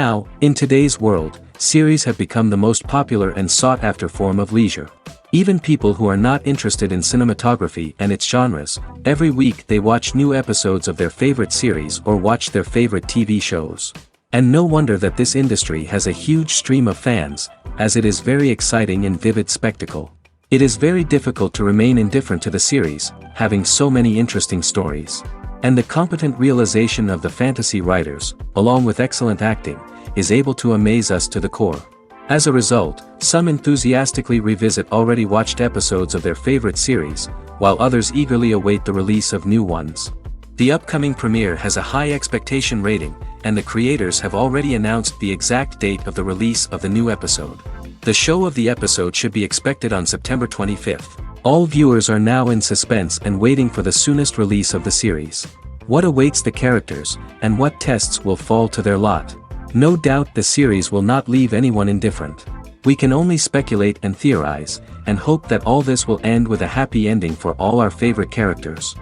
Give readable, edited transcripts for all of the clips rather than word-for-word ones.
Now, in today's world, series have become the most popular and sought-after form of leisure. Even people who are not interested in cinematography and its genres, every week they watch new episodes of their favorite series or watch their favorite TV shows. And no wonder that this industry has a huge stream of fans, as it is very exciting and vivid spectacle. It is very difficult to remain indifferent to the series, having so many interesting stories. And the competent realization of the fantasy writers, along with excellent acting, is able to amaze us to the core. As a result, some enthusiastically revisit already watched episodes of their favorite series, while others eagerly await the release of new ones. The upcoming premiere has a high expectation rating, and the creators have already announced the exact date of the release of the new episode. The show of the episode should be expected on September 25th. All viewers are now in suspense and waiting for the soonest release of the series. What awaits the characters, and what tests will fall to their lot? No doubt the series will not leave anyone indifferent. We can only speculate and theorize, and hope that all this will end with a happy ending for all our favorite characters.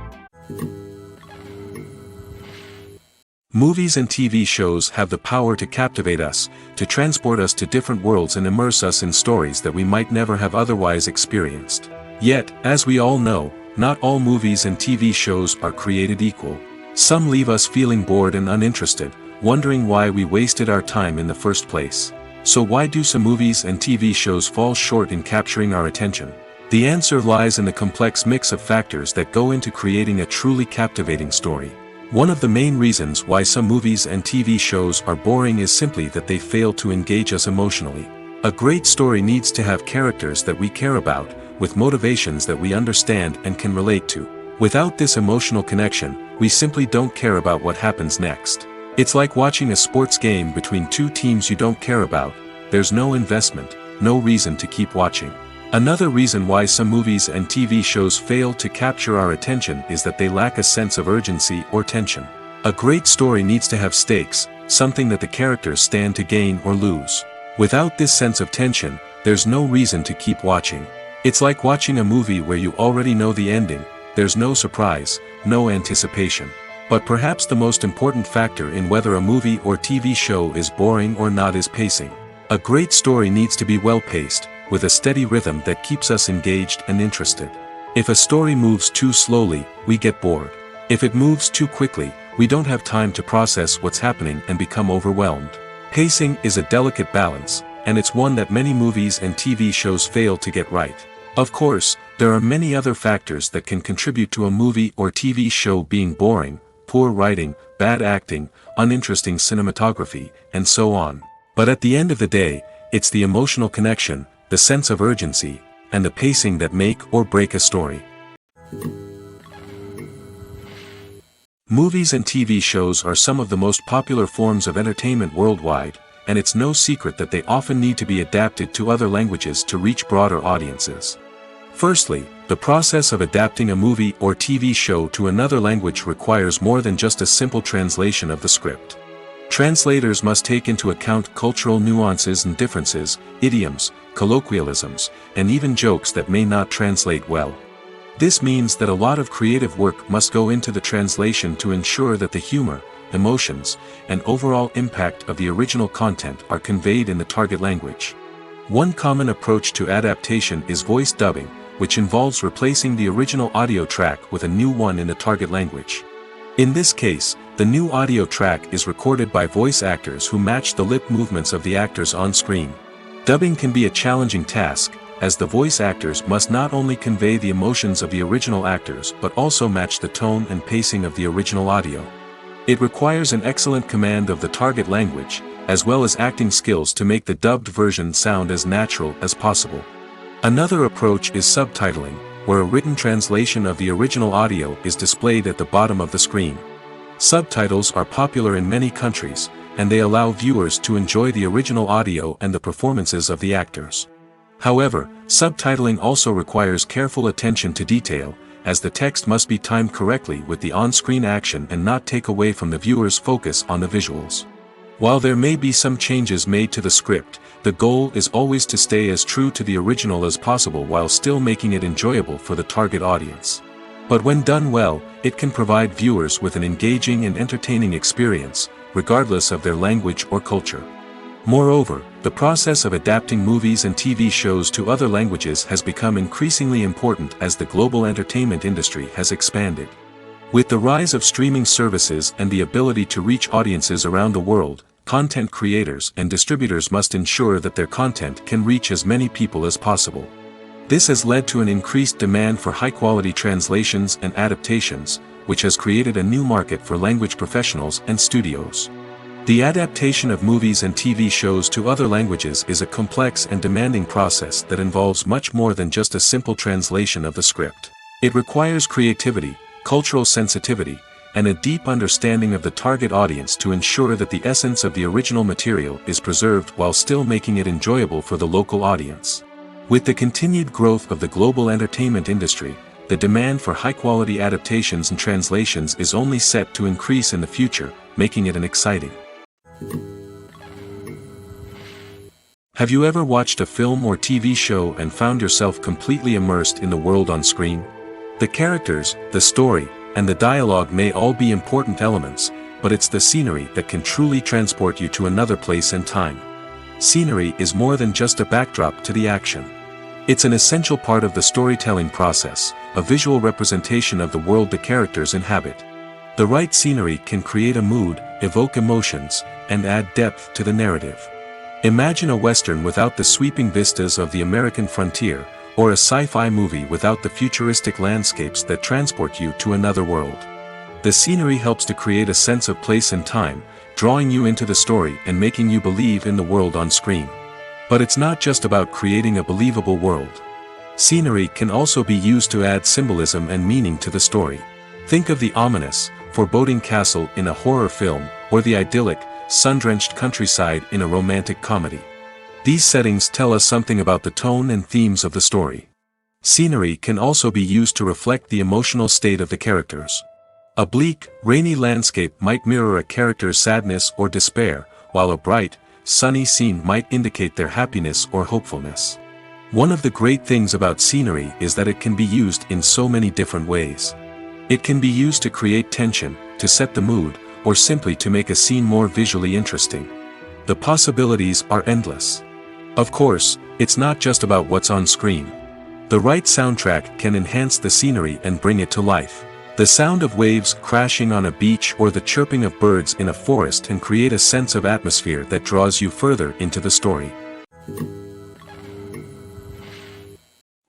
Movies and TV shows have the power to captivate us, to transport us to different worlds and immerse us in stories that we might never have otherwise experienced. Yet, as we all know, not all movies and TV shows are created equal. Some leave us feeling bored and uninterested, wondering why we wasted our time in the first place. So why do some movies and TV shows fall short in capturing our attention? The answer lies in the complex mix of factors that go into creating a truly captivating story. One of the main reasons why some movies and TV shows are boring is simply that they fail to engage us emotionally. A great story needs to have characters that we care about, with motivations that we understand and can relate to. Without this emotional connection, we simply don't care about what happens next. It's like watching a sports game between two teams you don't care about. There's no investment, no reason to keep watching. Another reason why some movies and TV shows fail to capture our attention is that they lack a sense of urgency or tension. A great story needs to have stakes, something that the characters stand to gain or lose. Without this sense of tension, there's no reason to keep watching. It's like watching a movie where you already know the ending. There's no surprise, no anticipation. But perhaps the most important factor in whether a movie or TV show is boring or not is pacing. A great story needs to be well-paced, with a steady rhythm that keeps us engaged and interested. If a story moves too slowly, we get bored. If it moves too quickly, we don't have time to process what's happening and become overwhelmed. Pacing is a delicate balance, and it's one that many movies and TV shows fail to get right. Of course, there are many other factors that can contribute to a movie or TV show being boring: poor writing, bad acting, uninteresting cinematography, and so on. But at the end of the day, it's the emotional connection, the sense of urgency, and the pacing that make or break a story. Movies and TV shows are some of the most popular forms of entertainment worldwide, and it's no secret that they often need to be adapted to other languages to reach broader audiences. Firstly, the process of adapting a movie or TV show to another language requires more than just a simple translation of the script. Translators must take into account cultural nuances and differences, idioms, colloquialisms, and even jokes that may not translate well. This means that a lot of creative work must go into the translation to ensure that the humor, emotions, and overall impact of the original content are conveyed in the target language. One common approach to adaptation is voice dubbing, which involves replacing the original audio track with a new one in the target language. In this case, the new audio track is recorded by voice actors who match the lip movements of the actors on screen. Dubbing can be a challenging task, as the voice actors must not only convey the emotions of the original actors but also match the tone and pacing of the original audio. It requires an excellent command of the target language, as well as acting skills to make the dubbed version sound as natural as possible. Another approach is subtitling, where a written translation of the original audio is displayed at the bottom of the screen. Subtitles are popular in many countries, and they allow viewers to enjoy the original audio and the performances of the actors. However, subtitling also requires careful attention to detail, as the text must be timed correctly with the on-screen action and not take away from the viewer's focus on the visuals. While there may be some changes made to the script, the goal is always to stay as true to the original as possible while still making it enjoyable for the target audience. But when done well, it can provide viewers with an engaging and entertaining experience, regardless of their language or culture. Moreover, the process of adapting movies and TV shows to other languages has become increasingly important as the global entertainment industry has expanded. With the rise of streaming services and the ability to reach audiences around the world, content creators and distributors must ensure that their content can reach as many people as possible. This has led to an increased demand for high-quality translations and adaptations, which has created a new market for language professionals and studios. The adaptation of movies and TV shows to other languages is a complex and demanding process that involves much more than just a simple translation of the script. It requires creativity, cultural sensitivity, and a deep understanding of the target audience to ensure that the essence of the original material is preserved while still making it enjoyable for the local audience. With the continued growth of the global entertainment industry, the demand for high-quality adaptations and translations is only set to increase in the future, making it an exciting. Have you ever watched a film or TV show and found yourself completely immersed in the world on screen? The characters, the story, and the dialogue may all be important elements, but it's the scenery that can truly transport you to another place and time. Scenery is more than just a backdrop to the action. It's an essential part of the storytelling process, a visual representation of the world the characters inhabit. The right scenery can create a mood, evoke emotions, and add depth to the narrative. Imagine a Western without the sweeping vistas of the American frontier, or a sci-fi movie without the futuristic landscapes that transport you to another world. The scenery helps to create a sense of place and time, drawing you into the story and making you believe in the world on screen. But it's not just about creating a believable world. Scenery can also be used to add symbolism and meaning to the story. Think of the ominous, foreboding castle in a horror film, or the idyllic, sun-drenched countryside in a romantic comedy. These settings tell us something about the tone and themes of the story. Scenery can also be used to reflect the emotional state of the characters. A bleak, rainy landscape might mirror a character's sadness or despair, while a bright, sunny scene might indicate their happiness or hopefulness. One of the great things about scenery is that it can be used in so many different ways. It can be used to create tension, to set the mood, or simply to make a scene more visually interesting. The possibilities are endless. Of course, it's not just about what's on screen. The right soundtrack can enhance the scenery and bring it to life. The sound of waves crashing on a beach or the chirping of birds in a forest can create a sense of atmosphere that draws you further into the story.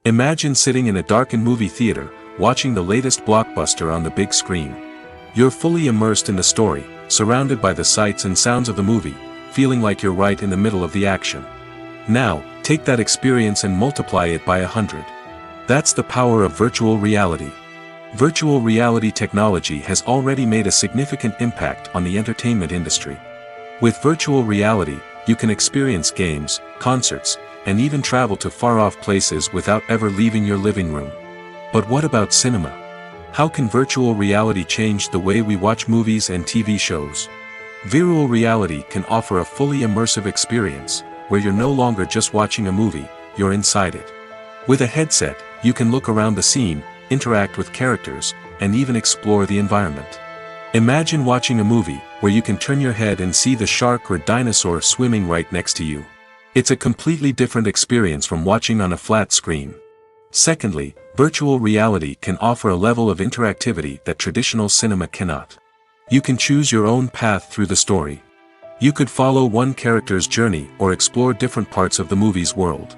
Imagine sitting in a darkened movie theater, watching the latest blockbuster on the big screen. You're fully immersed in the story, surrounded by the sights and sounds of the movie, feeling like you're right in the middle of the action. Now, take that experience and multiply it by 100. That's the power of virtual reality. Virtual reality technology has already made a significant impact on the entertainment industry. With virtual reality, you can experience games, concerts, and even travel to far-off places without ever leaving your living room. But what about cinema? How can virtual reality change the way we watch movies and TV shows? Virtual reality can offer a fully immersive experience, where you're no longer just watching a movie, you're inside it. With a headset, you can look around the scene, interact with characters, and even explore the environment. Imagine watching a movie, where you can turn your head and see the shark or dinosaur swimming right next to you. It's a completely different experience from watching on a flat screen. Secondly, virtual reality can offer a level of interactivity that traditional cinema cannot. You can choose your own path through the story. You could follow one character's journey or explore different parts of the movie's world.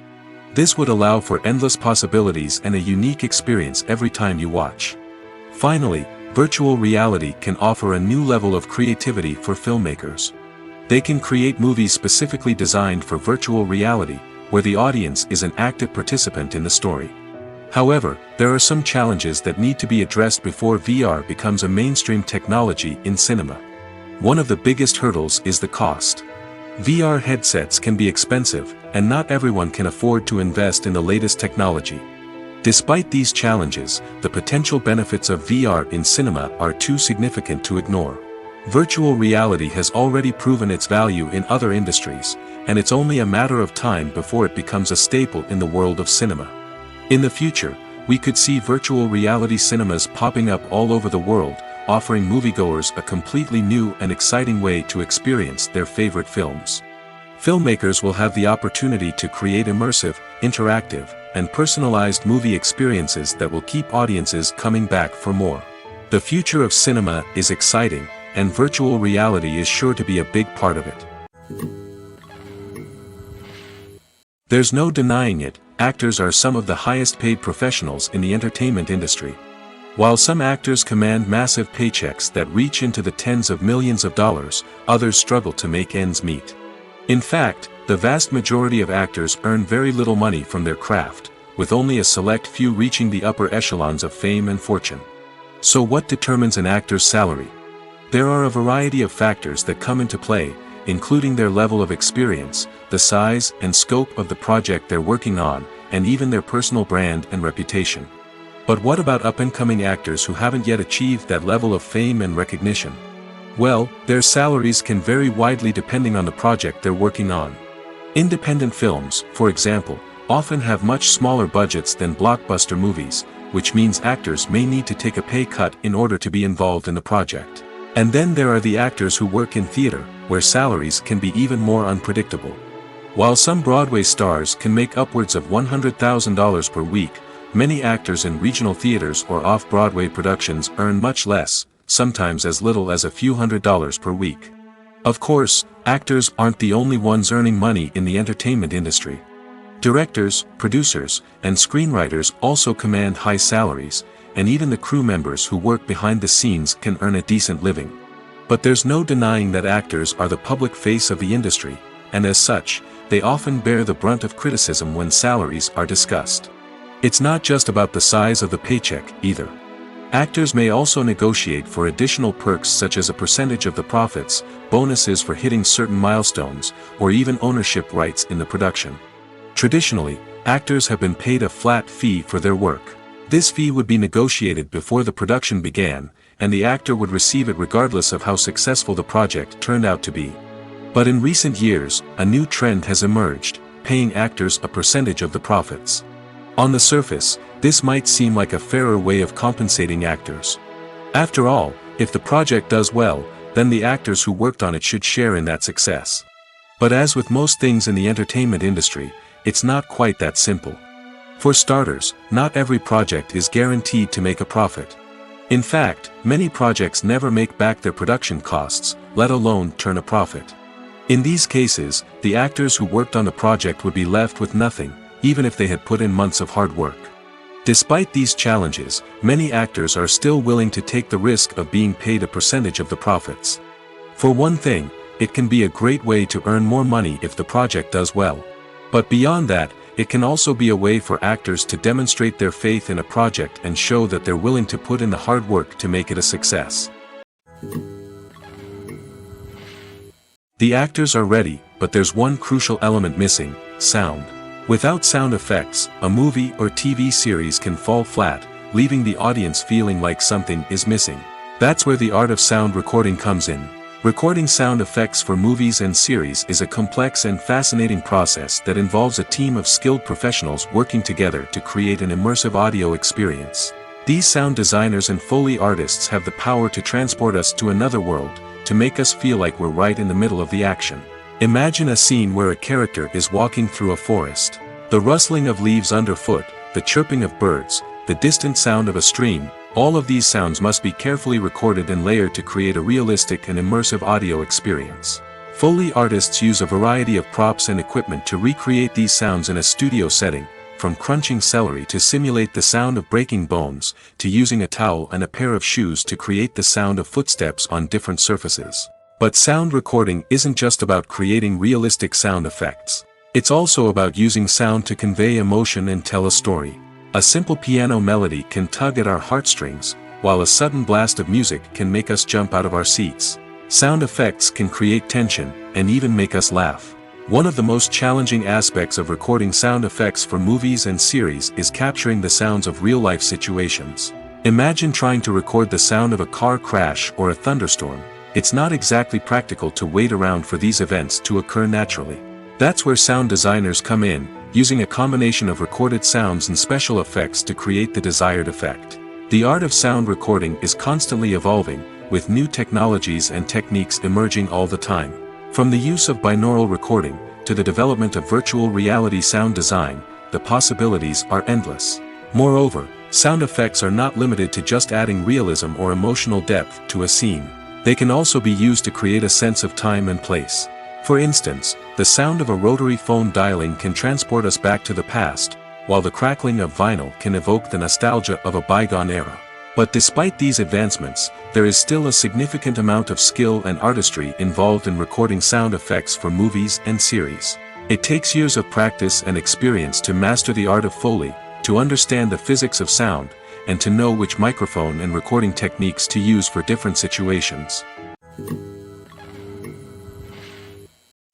This would allow for endless possibilities and a unique experience every time you watch. Finally, virtual reality can offer a new level of creativity for filmmakers. They can create movies specifically designed for virtual reality, where the audience is an active participant in the story. However, there are some challenges that need to be addressed before VR becomes a mainstream technology in cinema. One of the biggest hurdles is the cost. VR headsets can be expensive, and not everyone can afford to invest in the latest technology. Despite these challenges, the potential benefits of VR in cinema are too significant to ignore. Virtual reality has already proven its value in other industries, and it's only a matter of time before it becomes a staple in the world of cinema. In the future, we could see virtual reality cinemas popping up all over the world, offering moviegoers a completely new and exciting way to experience their favorite films. Filmmakers will have the opportunity to create immersive, interactive, and personalized movie experiences that will keep audiences coming back for more. The future of cinema is exciting, and virtual reality is sure to be a big part of it. There's no denying it, actors are some of the highest paid professionals in the entertainment industry. While some actors command massive paychecks that reach into the tens of millions of dollars, others struggle to make ends meet. In fact, the vast majority of actors earn very little money from their craft, with only a select few reaching the upper echelons of fame and fortune. So what determines an actor's salary? There are a variety of factors that come into play, including their level of experience, the size and scope of the project they're working on, and even their personal brand and reputation. But what about up-and-coming actors who haven't yet achieved that level of fame and recognition? Well, their salaries can vary widely depending on the project they're working on. Independent films, for example, often have much smaller budgets than blockbuster movies, which means actors may need to take a pay cut in order to be involved in the project. And then there are the actors who work in theater, where salaries can be even more unpredictable. While some Broadway stars can make upwards of $100,000 per week, many actors in regional theaters or off-Broadway productions earn much less, sometimes as little as a few $100s per week. Of course, actors aren't the only ones earning money in the entertainment industry. Directors, producers, and screenwriters also command high salaries, and even the crew members who work behind the scenes can earn a decent living. But there's no denying that actors are the public face of the industry, and as such, they often bear the brunt of criticism when salaries are discussed. It's not just about the size of the paycheck, either. Actors may also negotiate for additional perks such as a percentage of the profits, bonuses for hitting certain milestones, or even ownership rights in the production. Traditionally, actors have been paid a flat fee for their work. This fee would be negotiated before the production began, and the actor would receive it regardless of how successful the project turned out to be. But in recent years, a new trend has emerged, paying actors a percentage of the profits. On the surface, this might seem like a fairer way of compensating actors. After all, if the project does well, then the actors who worked on it should share in that success. But as with most things in the entertainment industry, it's not quite that simple. For starters, not every project is guaranteed to make a profit. In fact, many projects never make back their production costs, let alone turn a profit. In these cases, the actors who worked on the project would be left with nothing, even if they had put in months of hard work. Despite these challenges, many actors are still willing to take the risk of being paid a percentage of the profits. For one thing, it can be a great way to earn more money if the project does well. But beyond that, it can also be a way for actors to demonstrate their faith in a project and show that they're willing to put in the hard work to make it a success. The actors are ready, but there's one crucial element missing: sound. Without sound effects, a movie or TV series can fall flat, leaving the audience feeling like something is missing. That's where the art of sound recording comes in. Recording sound effects for movies and series is a complex and fascinating process that involves a team of skilled professionals working together to create an immersive audio experience. These sound designers and Foley artists have the power to transport us to another world, to make us feel like we're right in the middle of the action. Imagine a scene where a character is walking through a forest. The rustling of leaves underfoot, the chirping of birds, the distant sound of a stream, all of these sounds must be carefully recorded and layered to create a realistic and immersive audio experience. Foley artists use a variety of props and equipment to recreate these sounds in a studio setting, from crunching celery to simulate the sound of breaking bones, to using a towel and a pair of shoes to create the sound of footsteps on different surfaces. But sound recording isn't just about creating realistic sound effects. It's also about using sound to convey emotion and tell a story. A simple piano melody can tug at our heartstrings, while a sudden blast of music can make us jump out of our seats. Sound effects can create tension, and even make us laugh. One of the most challenging aspects of recording sound effects for movies and series is capturing the sounds of real-life situations. Imagine trying to record the sound of a car crash or a thunderstorm. It's not exactly practical to wait around for these events to occur naturally. That's where sound designers come in, using a combination of recorded sounds and special effects to create the desired effect. The art of sound recording is constantly evolving, with new technologies and techniques emerging all the time. From the use of binaural recording, to the development of virtual reality sound design, the possibilities are endless. Moreover, sound effects are not limited to just adding realism or emotional depth to a scene. They can also be used to create a sense of time and place. For instance, the sound of a rotary phone dialing can transport us back to the past, while the crackling of vinyl can evoke the nostalgia of a bygone era. But despite these advancements, there is still a significant amount of skill and artistry involved in recording sound effects for movies and series. It takes years of practice and experience to master the art of Foley, to understand the physics of sound, and to know which microphone and recording techniques to use for different situations.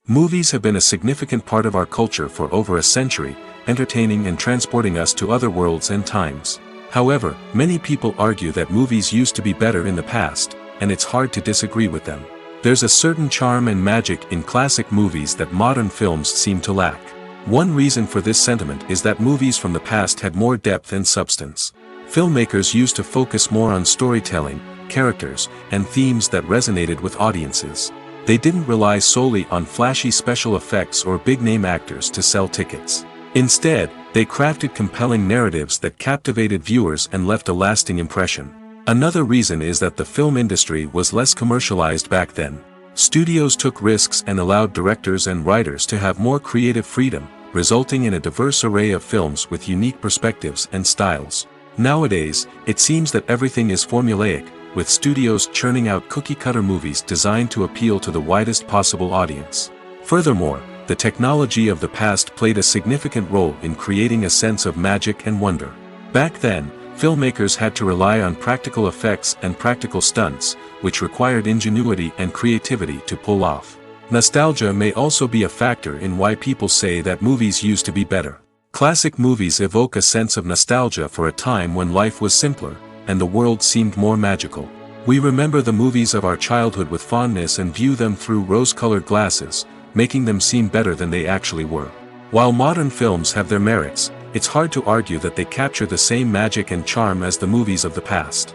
Movies have been a significant part of our culture for over a century, entertaining and transporting us to other worlds and times. However, many people argue that movies used to be better in the past, and it's hard to disagree with them. There's a certain charm and magic in classic movies that modern films seem to lack. One reason for this sentiment is that movies from the past had more depth and substance. Filmmakers used to focus more on storytelling, characters, and themes that resonated with audiences. They didn't rely solely on flashy special effects or big-name actors to sell tickets. Instead, they crafted compelling narratives that captivated viewers and left a lasting impression. Another reason is that the film industry was less commercialized back then. Studios took risks and allowed directors and writers to have more creative freedom, resulting in a diverse array of films with unique perspectives and styles. Nowadays, it seems that everything is formulaic, with studios churning out cookie-cutter movies designed to appeal to the widest possible audience. Furthermore, the technology of the past played a significant role in creating a sense of magic and wonder. Back then, filmmakers had to rely on practical effects and practical stunts, which required ingenuity and creativity to pull off. Nostalgia may also be a factor in why people say that movies used to be better. Classic movies evoke a sense of nostalgia for a time when life was simpler, and the world seemed more magical. We remember the movies of our childhood with fondness and view them through rose-colored glasses, making them seem better than they actually were. While modern films have their merits, it's hard to argue that they capture the same magic and charm as the movies of the past.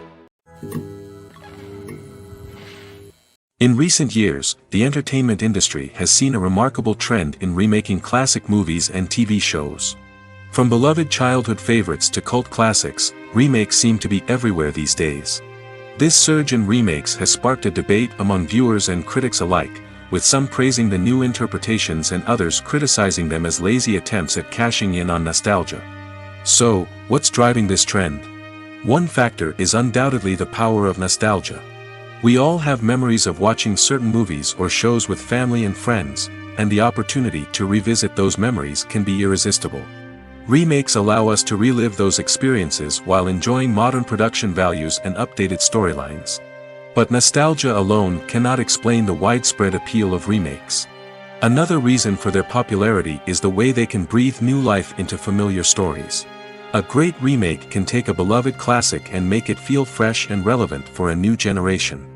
In recent years, the entertainment industry has seen a remarkable trend in remaking classic movies and TV shows. From beloved childhood favorites to cult classics, remakes seem to be everywhere these days. This surge in remakes has sparked a debate among viewers and critics alike, with some praising the new interpretations and others criticizing them as lazy attempts at cashing in on nostalgia. So, what's driving this trend? One factor is undoubtedly the power of nostalgia. We all have memories of watching certain movies or shows with family and friends, and the opportunity to revisit those memories can be irresistible. Remakes allow us to relive those experiences while enjoying modern production values and updated storylines. But nostalgia alone cannot explain the widespread appeal of remakes. Another reason for their popularity is the way they can breathe new life into familiar stories. A great remake can take a beloved classic and make it feel fresh and relevant for a new generation.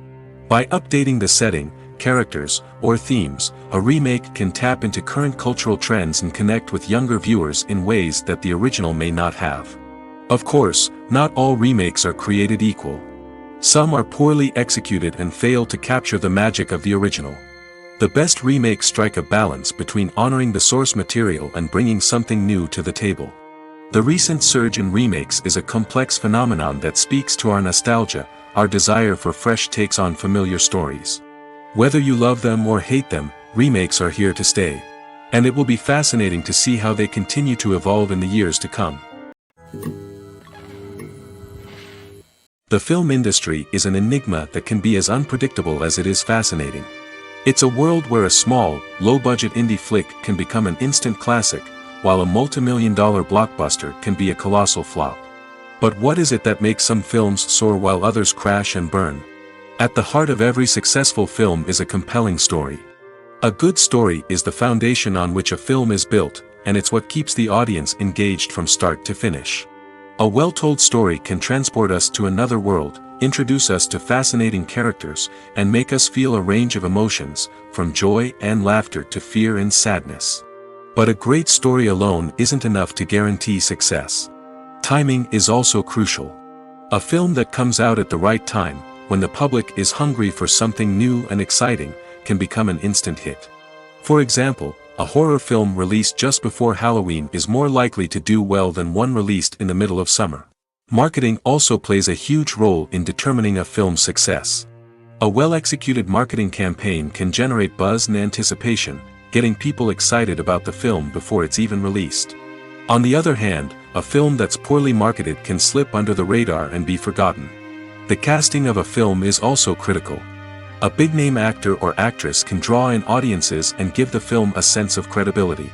By updating the setting, characters, or themes, a remake can tap into current cultural trends and connect with younger viewers in ways that the original may not have. Of course, not all remakes are created equal. Some are poorly executed and fail to capture the magic of the original. The best remakes strike a balance between honoring the source material and bringing something new to the table. The recent surge in remakes is a complex phenomenon that speaks to our nostalgia, our desire for fresh takes on familiar stories. Whether you love them or hate them, remakes are here to stay. And it will be fascinating to see how they continue to evolve in the years to come. The film industry is an enigma that can be as unpredictable as it is fascinating. It's a world where a small, low-budget indie flick can become an instant classic, while a multi-million-dollar blockbuster can be a colossal flop. But what is it that makes some films soar while others crash and burn? At the heart of every successful film is a compelling story. A good story is the foundation on which a film is built, and it's what keeps the audience engaged from start to finish. A well-told story can transport us to another world, introduce us to fascinating characters, and make us feel a range of emotions, from joy and laughter to fear and sadness. But a great story alone isn't enough to guarantee success. Timing is also crucial. A film that comes out at the right time, when the public is hungry for something new and exciting, can become an instant hit. For example, A horror film released just before Halloween is more likely to do well than one released in the middle of summer. Marketing also plays a huge role in determining a film's success. A well-executed marketing campaign can generate buzz and anticipation, getting people excited about the film before it's even released. On the other hand, a film that's poorly marketed can slip under the radar and be forgotten. The casting of a film is also critical. A big-name actor or actress can draw in audiences and give the film a sense of credibility.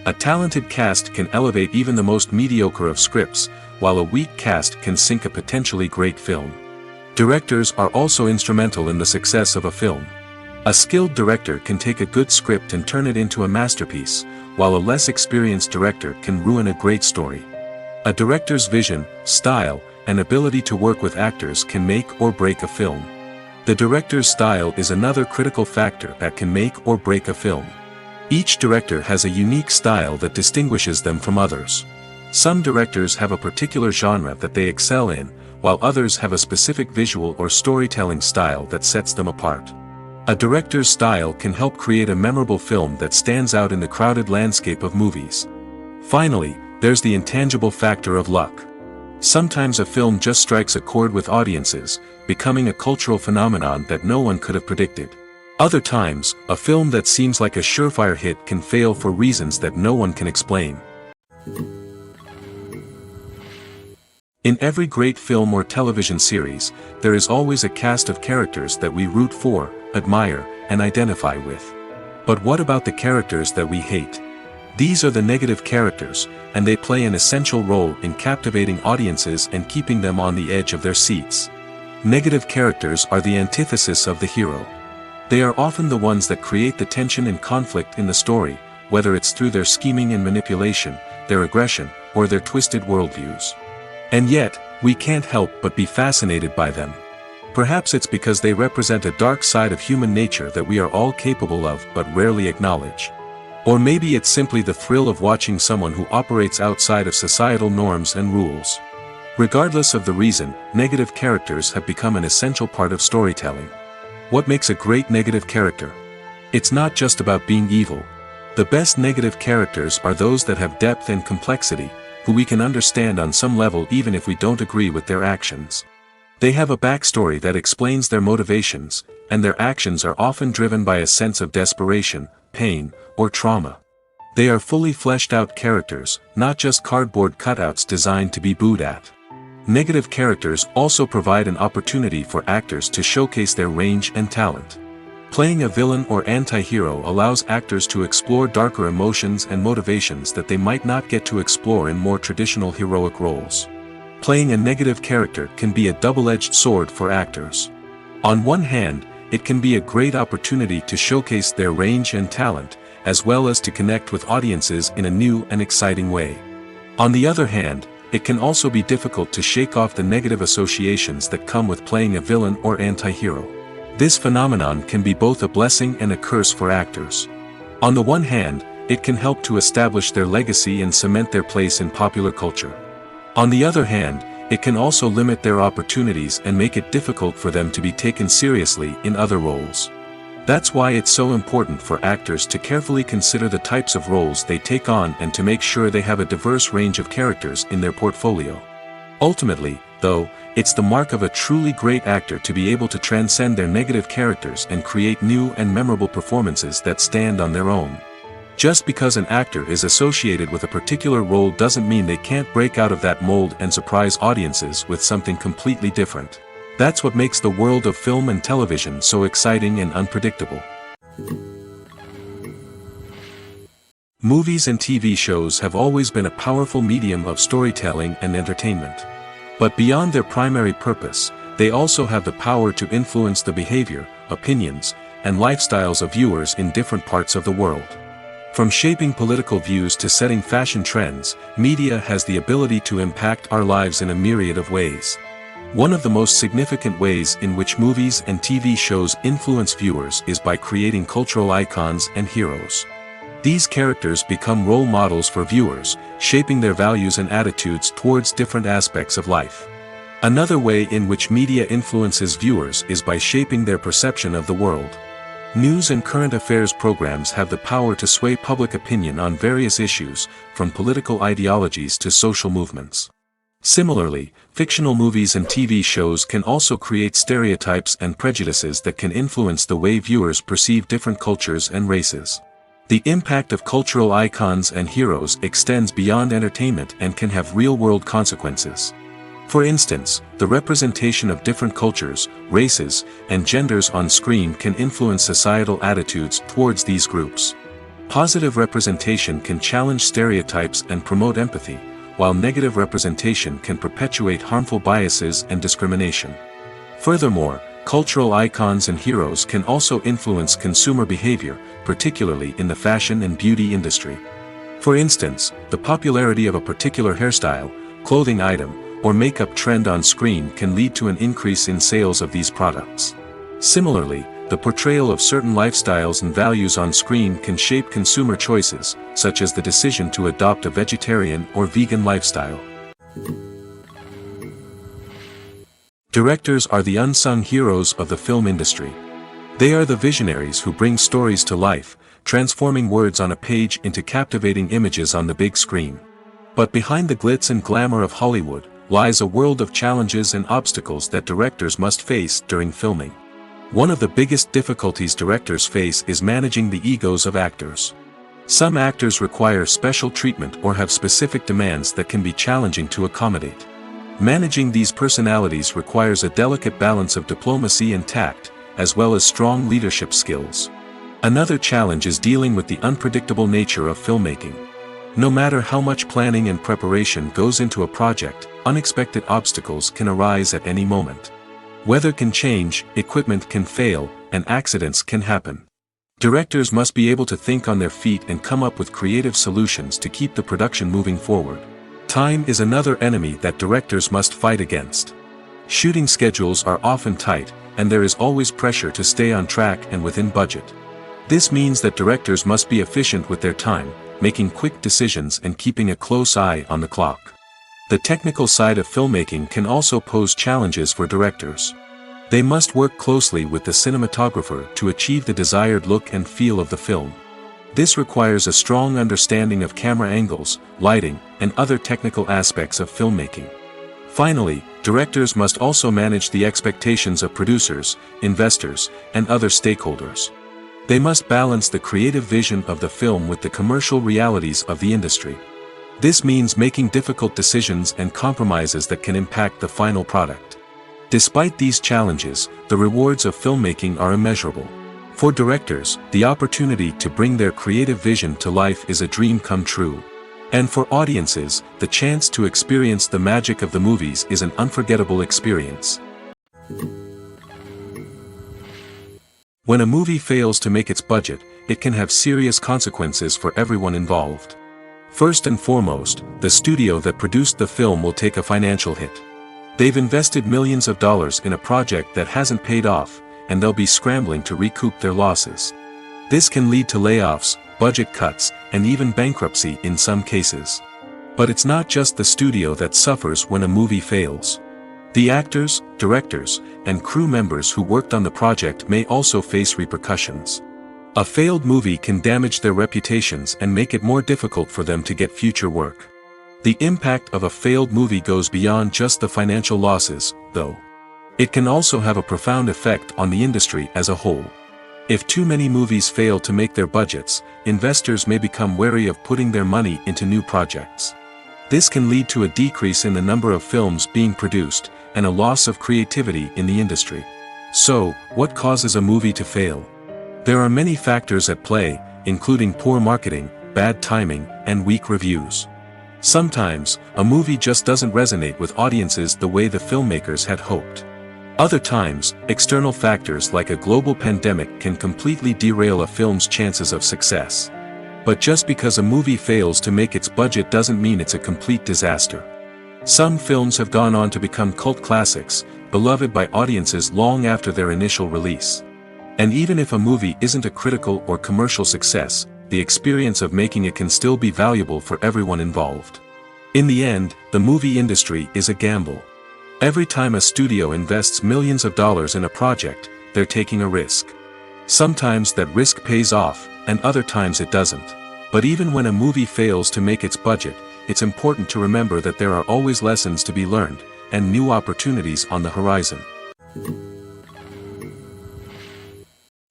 A talented cast can elevate even the most mediocre of scripts, while a weak cast can sink a potentially great film. Directors are also instrumental in the success of a film. A skilled director can take a good script and turn it into a masterpiece, while a less experienced director can ruin a great story. A director's vision, style, and ability to work with actors can make or break a film. The director's style is another critical factor that can make or break a film. Each director has a unique style that distinguishes them from others. Some directors have a particular genre that they excel in, while others have a specific visual or storytelling style that sets them apart. A director's style can help create a memorable film that stands out in the crowded landscape of movies. Finally, there's the intangible factor of luck. Sometimes a film just strikes a chord with audiences, becoming a cultural phenomenon that no one could have predicted. Other times, a film that seems like a surefire hit can fail for reasons that no one can explain. In every great film or television series, there is always a cast of characters that we root for, admire, and identify with. But what about the characters that we hate? These are the negative characters, and they play an essential role in captivating audiences and keeping them on the edge of their seats. Negative characters are the antithesis of the hero. They are often the ones that create the tension and conflict in the story, whether it's through their scheming and manipulation, their aggression, or their twisted worldviews. And yet, we can't help but be fascinated by them. Perhaps it's because they represent a dark side of human nature that we are all capable of but rarely acknowledge. Or maybe it's simply the thrill of watching someone who operates outside of societal norms and rules. Regardless of the reason, negative characters have become an essential part of storytelling. What makes a great negative character? It's not just about being evil. The best negative characters are those that have depth and complexity, who we can understand on some level even if we don't agree with their actions. They have a backstory that explains their motivations, and their actions are often driven by a sense of desperation, pain, or trauma. They are fully fleshed out characters, not just cardboard cutouts designed to be booed at. Negative characters also provide an opportunity for actors to showcase their range and talent. Playing a villain or anti-hero allows actors to explore darker emotions and motivations that they might not get to explore in more traditional heroic roles. Playing a negative character can be a double-edged sword for actors. On one hand, it can be a great opportunity to showcase their range and talent, as well as to connect with audiences in a new and exciting way. On the other hand, it can also be difficult to shake off the negative associations that come with playing a villain or anti-hero. This phenomenon can be both a blessing and a curse for actors. On the one hand, it can help to establish their legacy and cement their place in popular culture. On the other hand, it can also limit their opportunities and make it difficult for them to be taken seriously in other roles. That's why it's so important for actors to carefully consider the types of roles they take on and to make sure they have a diverse range of characters in their portfolio. Ultimately, though, it's the mark of a truly great actor to be able to transcend their negative characters and create new and memorable performances that stand on their own. Just because an actor is associated with a particular role doesn't mean they can't break out of that mold and surprise audiences with something completely different. That's what makes the world of film and television so exciting and unpredictable. Movies and TV shows have always been a powerful medium of storytelling and entertainment. But beyond their primary purpose, they also have the power to influence the behavior, opinions, and lifestyles of viewers in different parts of the world. From shaping political views to setting fashion trends, media has the ability to impact our lives in a myriad of ways. One of the most significant ways in which movies and TV shows influence viewers is by creating cultural icons and heroes. These characters become role models for viewers, shaping their values and attitudes towards different aspects of life. Another way in which media influences viewers is by shaping their perception of the world. News and current affairs programs have the power to sway public opinion on various issues, from political ideologies to social movements. Similarly, fictional movies and TV shows can also create stereotypes and prejudices that can influence the way viewers perceive different cultures and races. The impact of cultural icons and heroes extends beyond entertainment and can have real-world consequences. For instance, the representation of different cultures, races, and genders on screen can influence societal attitudes towards these groups. Positive representation can challenge stereotypes and promote empathy, while negative representation can perpetuate harmful biases and discrimination. Furthermore, cultural icons and heroes can also influence consumer behavior, particularly in the fashion and beauty industry. For instance, the popularity of a particular hairstyle, clothing item, or makeup trend on screen can lead to an increase in sales of these products. Similarly, the portrayal of certain lifestyles and values on screen can shape consumer choices, such as the decision to adopt a vegetarian or vegan lifestyle. Directors are the unsung heroes of the film industry. They are the visionaries who bring stories to life, transforming words on a page into captivating images on the big screen. But behind the glitz and glamour of Hollywood lies a world of challenges and obstacles that directors must face during filming. One of the biggest difficulties directors face is managing the egos of actors. Some actors require special treatment or have specific demands that can be challenging to accommodate. Managing these personalities requires a delicate balance of diplomacy and tact, as well as strong leadership skills. Another challenge is dealing with the unpredictable nature of filmmaking. No matter how much planning and preparation goes into a project, unexpected obstacles can arise at any moment. Weather can change, equipment can fail, and accidents can happen. Directors must be able to think on their feet and come up with creative solutions to keep the production moving forward. Time is another enemy that directors must fight against. Shooting schedules are often tight, and there is always pressure to stay on track and within budget. This means that directors must be efficient with their time, making quick decisions and keeping a close eye on the clock. The technical side of filmmaking can also pose challenges for directors. They must work closely with the cinematographer to achieve the desired look and feel of the film. This requires a strong understanding of camera angles, lighting, and other technical aspects of filmmaking. Finally, directors must also manage the expectations of producers, investors, and other stakeholders. They must balance the creative vision of the film with the commercial realities of the industry. This means making difficult decisions and compromises that can impact the final product. Despite these challenges, the rewards of filmmaking are immeasurable. For directors, the opportunity to bring their creative vision to life is a dream come true. And for audiences, the chance to experience the magic of the movies is an unforgettable experience. When a movie fails to make its budget, it can have serious consequences for everyone involved. First and foremost, the studio that produced the film will take a financial hit. They've invested millions of dollars in a project that hasn't paid off, and they'll be scrambling to recoup their losses. This can lead to layoffs, budget cuts, and even bankruptcy in some cases. But it's not just the studio that suffers when a movie fails. The actors, directors, and crew members who worked on the project may also face repercussions. A failed movie can damage their reputations and make it more difficult for them to get future work. The impact of a failed movie goes beyond just the financial losses, though. It can also have a profound effect on the industry as a whole. If too many movies fail to make their budgets, investors may become wary of putting their money into new projects. This can lead to a decrease in the number of films being produced, and a loss of creativity in the industry. So, what causes a movie to fail? There are many factors at play, including poor marketing, bad timing, and weak reviews. Sometimes, a movie just doesn't resonate with audiences the way the filmmakers had hoped. Other times, external factors like a global pandemic can completely derail a film's chances of success. But just because a movie fails to make its budget doesn't mean it's a complete disaster. Some films have gone on to become cult classics, beloved by audiences long after their initial release. And even if a movie isn't a critical or commercial success, the experience of making it can still be valuable for everyone involved. In the end, the movie industry is a gamble. Every time a studio invests millions of dollars in a project, they're taking a risk. Sometimes that risk pays off, and other times it doesn't. But even when a movie fails to make its budget, it's important to remember that there are always lessons to be learned, and new opportunities on the horizon.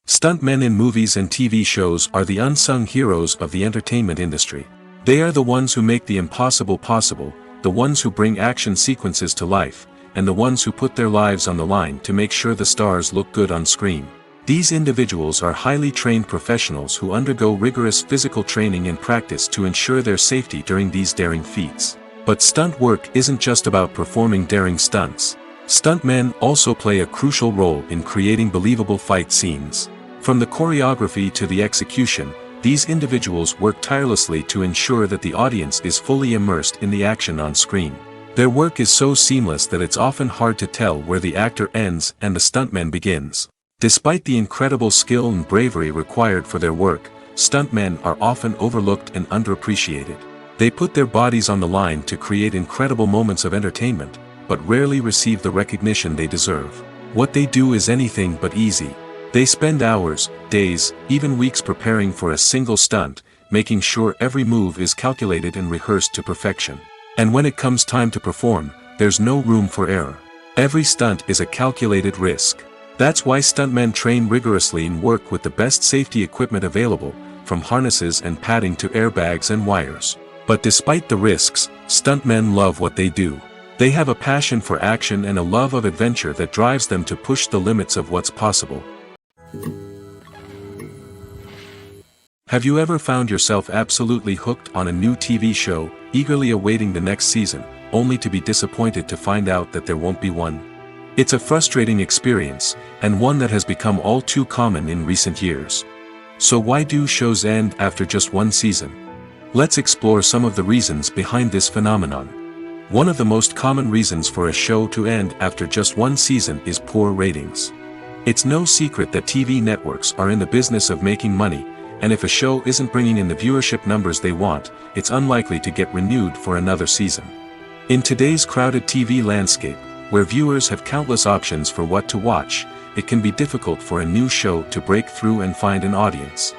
Stuntmen in movies and TV shows are the unsung heroes of the entertainment industry. They are the ones who make the impossible possible, the ones who bring action sequences to life, and the ones who put their lives on the line to make sure the stars look good on screen. These individuals are highly trained professionals who undergo rigorous physical training and practice to ensure their safety during these daring feats. But stunt work isn't just about performing daring stunts. Stuntmen also play a crucial role in creating believable fight scenes. From the choreography to the execution, these individuals work tirelessly to ensure that the audience is fully immersed in the action on screen. Their work is so seamless that it's often hard to tell where the actor ends and the stuntman begins. Despite the incredible skill and bravery required for their work, stuntmen are often overlooked and underappreciated. They put their bodies on the line to create incredible moments of entertainment, but rarely receive the recognition they deserve. What they do is anything but easy. They spend hours, days, even weeks preparing for a single stunt, making sure every move is calculated and rehearsed to perfection. And when it comes time to perform, there's no room for error. Every stunt is a calculated risk. That's why stuntmen train rigorously and work with the best safety equipment available, from harnesses and padding to airbags and wires. But despite the risks, stuntmen love what they do. They have a passion for action and a love of adventure that drives them to push the limits of what's possible. Have you ever found yourself absolutely hooked on a new TV show, eagerly awaiting the next season, only to be disappointed to find out that there won't be one? It's a frustrating experience, and one that has become all too common in recent years. So why do shows end after just one season? Let's explore some of the reasons behind this phenomenon. One of the most common reasons for a show to end after just one season is poor ratings. It's no secret that TV networks are in the business of making money, and if a show isn't bringing in the viewership numbers they want, it's unlikely to get renewed for another season. In today's crowded TV landscape, where viewers have countless options for what to watch, it can be difficult for a new show to break through and find an audience.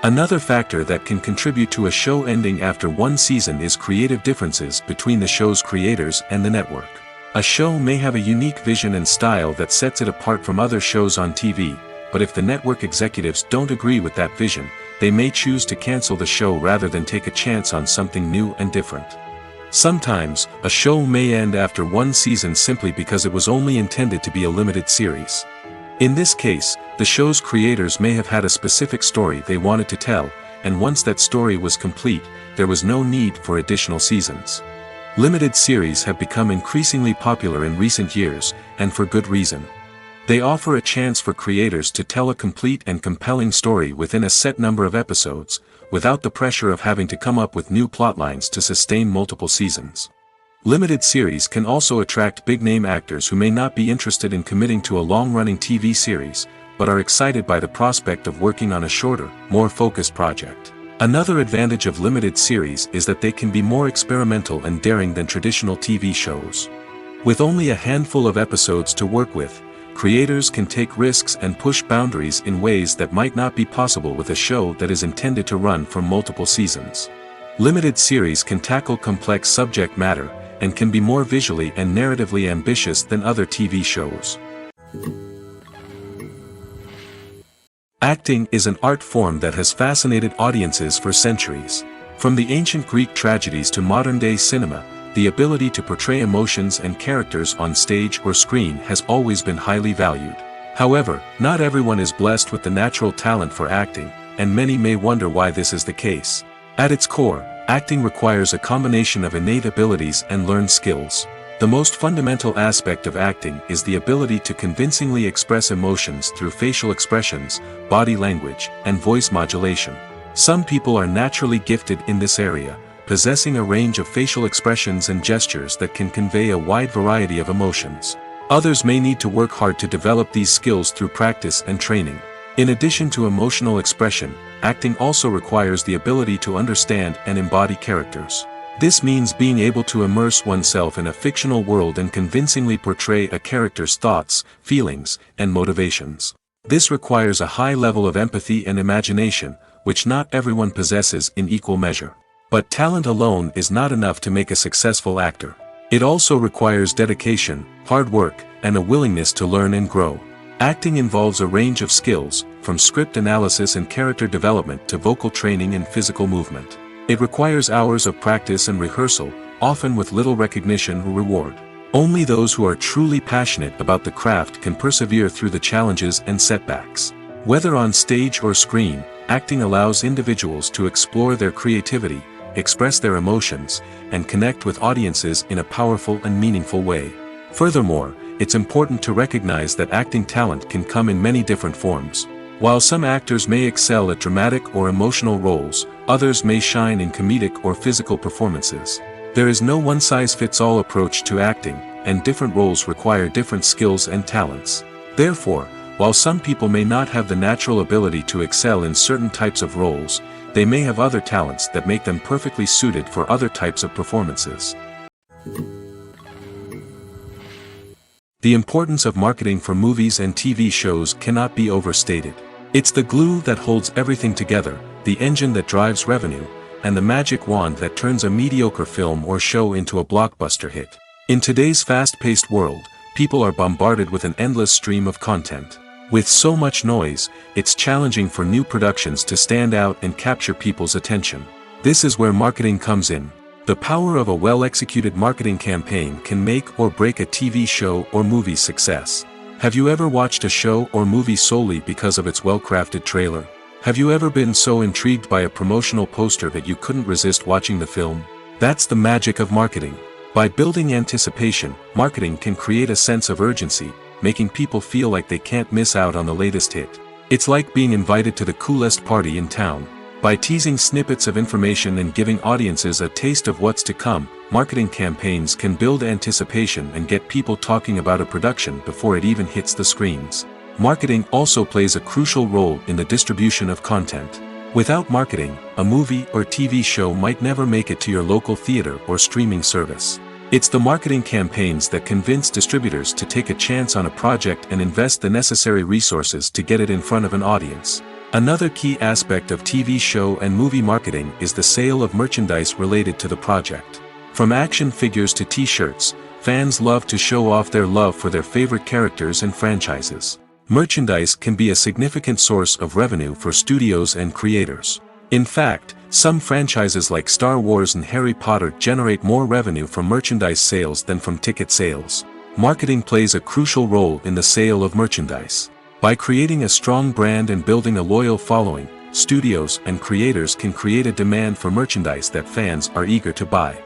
Another factor that can contribute to a show ending after one season is creative differences between the show's creators and the network. A show may have a unique vision and style that sets it apart from other shows on TV, but if the network executives don't agree with that vision, they may choose to cancel the show rather than take a chance on something new and different. Sometimes, a show may end after one season simply because it was only intended to be a limited series. In this case, the show's creators may have had a specific story they wanted to tell, and once that story was complete, there was no need for additional seasons. Limited series have become increasingly popular in recent years, and for good reason. They offer a chance for creators to tell a complete and compelling story within a set number of episodes, without the pressure of having to come up with new plotlines to sustain multiple seasons. Limited series can also attract big-name actors who may not be interested in committing to a long-running TV series, but are excited by the prospect of working on a shorter, more focused project. Another advantage of limited series is that they can be more experimental and daring than traditional TV shows. With only a handful of episodes to work with, creators can take risks and push boundaries in ways that might not be possible with a show that is intended to run for multiple seasons. Limited series can tackle complex subject matter, and can be more visually and narratively ambitious than other TV shows. Acting is an art form that has fascinated audiences for centuries. From the ancient Greek tragedies to modern-day cinema, the ability to portray emotions and characters on stage or screen has always been highly valued. However, not everyone is blessed with the natural talent for acting, and many may wonder why this is the case. At its core, acting requires a combination of innate abilities and learned skills. The most fundamental aspect of acting is the ability to convincingly express emotions through facial expressions, body language, and voice modulation. Some people are naturally gifted in this area, possessing a range of facial expressions and gestures that can convey a wide variety of emotions. Others may need to work hard to develop these skills through practice and training. In addition to emotional expression, acting also requires the ability to understand and embody characters. This means being able to immerse oneself in a fictional world and convincingly portray a character's thoughts, feelings, and motivations. This requires a high level of empathy and imagination, which not everyone possesses in equal measure. But talent alone is not enough to make a successful actor. It also requires dedication, hard work, and a willingness to learn and grow. Acting involves a range of skills, from script analysis and character development to vocal training and physical movement. It requires hours of practice and rehearsal, often with little recognition or reward. Only those who are truly passionate about the craft can persevere through the challenges and setbacks. Whether on stage or screen, acting allows individuals to explore their creativity, express their emotions, and connect with audiences in a powerful and meaningful way. Furthermore, it's important to recognize that acting talent can come in many different forms. While some actors may excel at dramatic or emotional roles, others may shine in comedic or physical performances. There is no one-size-fits-all approach to acting, and different roles require different skills and talents. Therefore, while some people may not have the natural ability to excel in certain types of roles, they may have other talents that make them perfectly suited for other types of performances. The importance of marketing for movies and TV shows cannot be overstated. It's the glue that holds everything together, the engine that drives revenue, and the magic wand that turns a mediocre film or show into a blockbuster hit. In today's fast-paced world, people are bombarded with an endless stream of content. With so much noise, it's challenging for new productions to stand out and capture people's attention. This is where marketing comes in. The power of a well-executed marketing campaign can make or break a TV show or movie's success. Have you ever watched a show or movie solely because of its well-crafted trailer? Have you ever been so intrigued by a promotional poster that you couldn't resist watching the film? That's the magic of marketing. By building anticipation, marketing can create a sense of urgency, making people feel like they can't miss out on the latest hit. It's like being invited to the coolest party in town. By teasing snippets of information and giving audiences a taste of what's to come, marketing campaigns can build anticipation and get people talking about a production before it even hits the screens. Marketing also plays a crucial role in the distribution of content. Without marketing, a movie or TV show might never make it to your local theater or streaming service. It's the marketing campaigns that convince distributors to take a chance on a project and invest the necessary resources to get it in front of an audience. Another key aspect of TV show and movie marketing is the sale of merchandise related to the project. From action figures to t-shirts, fans love to show off their love for their favorite characters and franchises. Merchandise can be a significant source of revenue for studios and creators. In fact, some franchises like Star Wars and Harry Potter generate more revenue from merchandise sales than from ticket sales. Marketing plays a crucial role in the sale of merchandise. By creating a strong brand and building a loyal following, studios and creators can create a demand for merchandise that fans are eager to buy.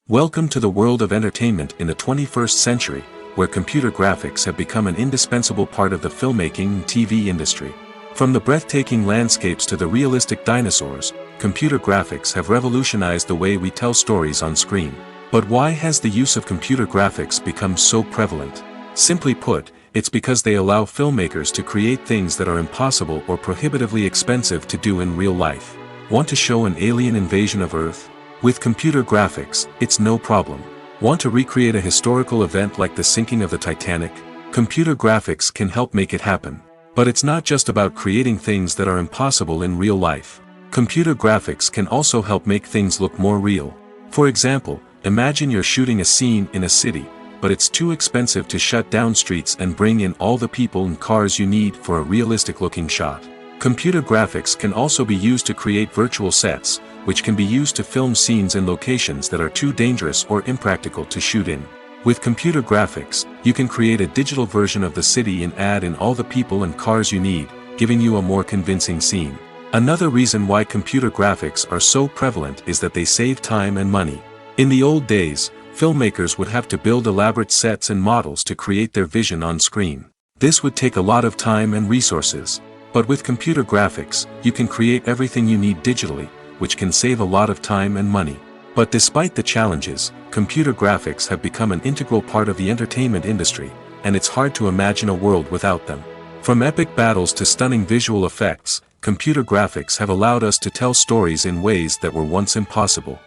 Welcome to the world of entertainment in the 21st century, where computer graphics have become an indispensable part of the filmmaking and TV industry. From the breathtaking landscapes to the realistic dinosaurs, computer graphics have revolutionized the way we tell stories on screen. But why has the use of computer graphics become so prevalent? Simply put, it's because they allow filmmakers to create things that are impossible or prohibitively expensive to do in real life. Want to show an alien invasion of Earth? With computer graphics, it's no problem. Want to recreate a historical event like the sinking of the Titanic? Computer graphics can help make it happen. But it's not just about creating things that are impossible in real life. Computer graphics can also help make things look more real. For example, imagine you're shooting a scene in a city, but it's too expensive to shut down streets and bring in all the people and cars you need for a realistic-looking shot. Computer graphics can also be used to create virtual sets, which can be used to film scenes in locations that are too dangerous or impractical to shoot in. With computer graphics, you can create a digital version of the city and add in all the people and cars you need, giving you a more convincing scene. Another reason why computer graphics are so prevalent is that they save time and money. In the old days, filmmakers would have to build elaborate sets and models to create their vision on screen. This would take a lot of time and resources. But with computer graphics, you can create everything you need digitally, which can save a lot of time and money. But despite the challenges, computer graphics have become an integral part of the entertainment industry, and it's hard to imagine a world without them. From epic battles to stunning visual effects, computer graphics have allowed us to tell stories in ways that were once impossible.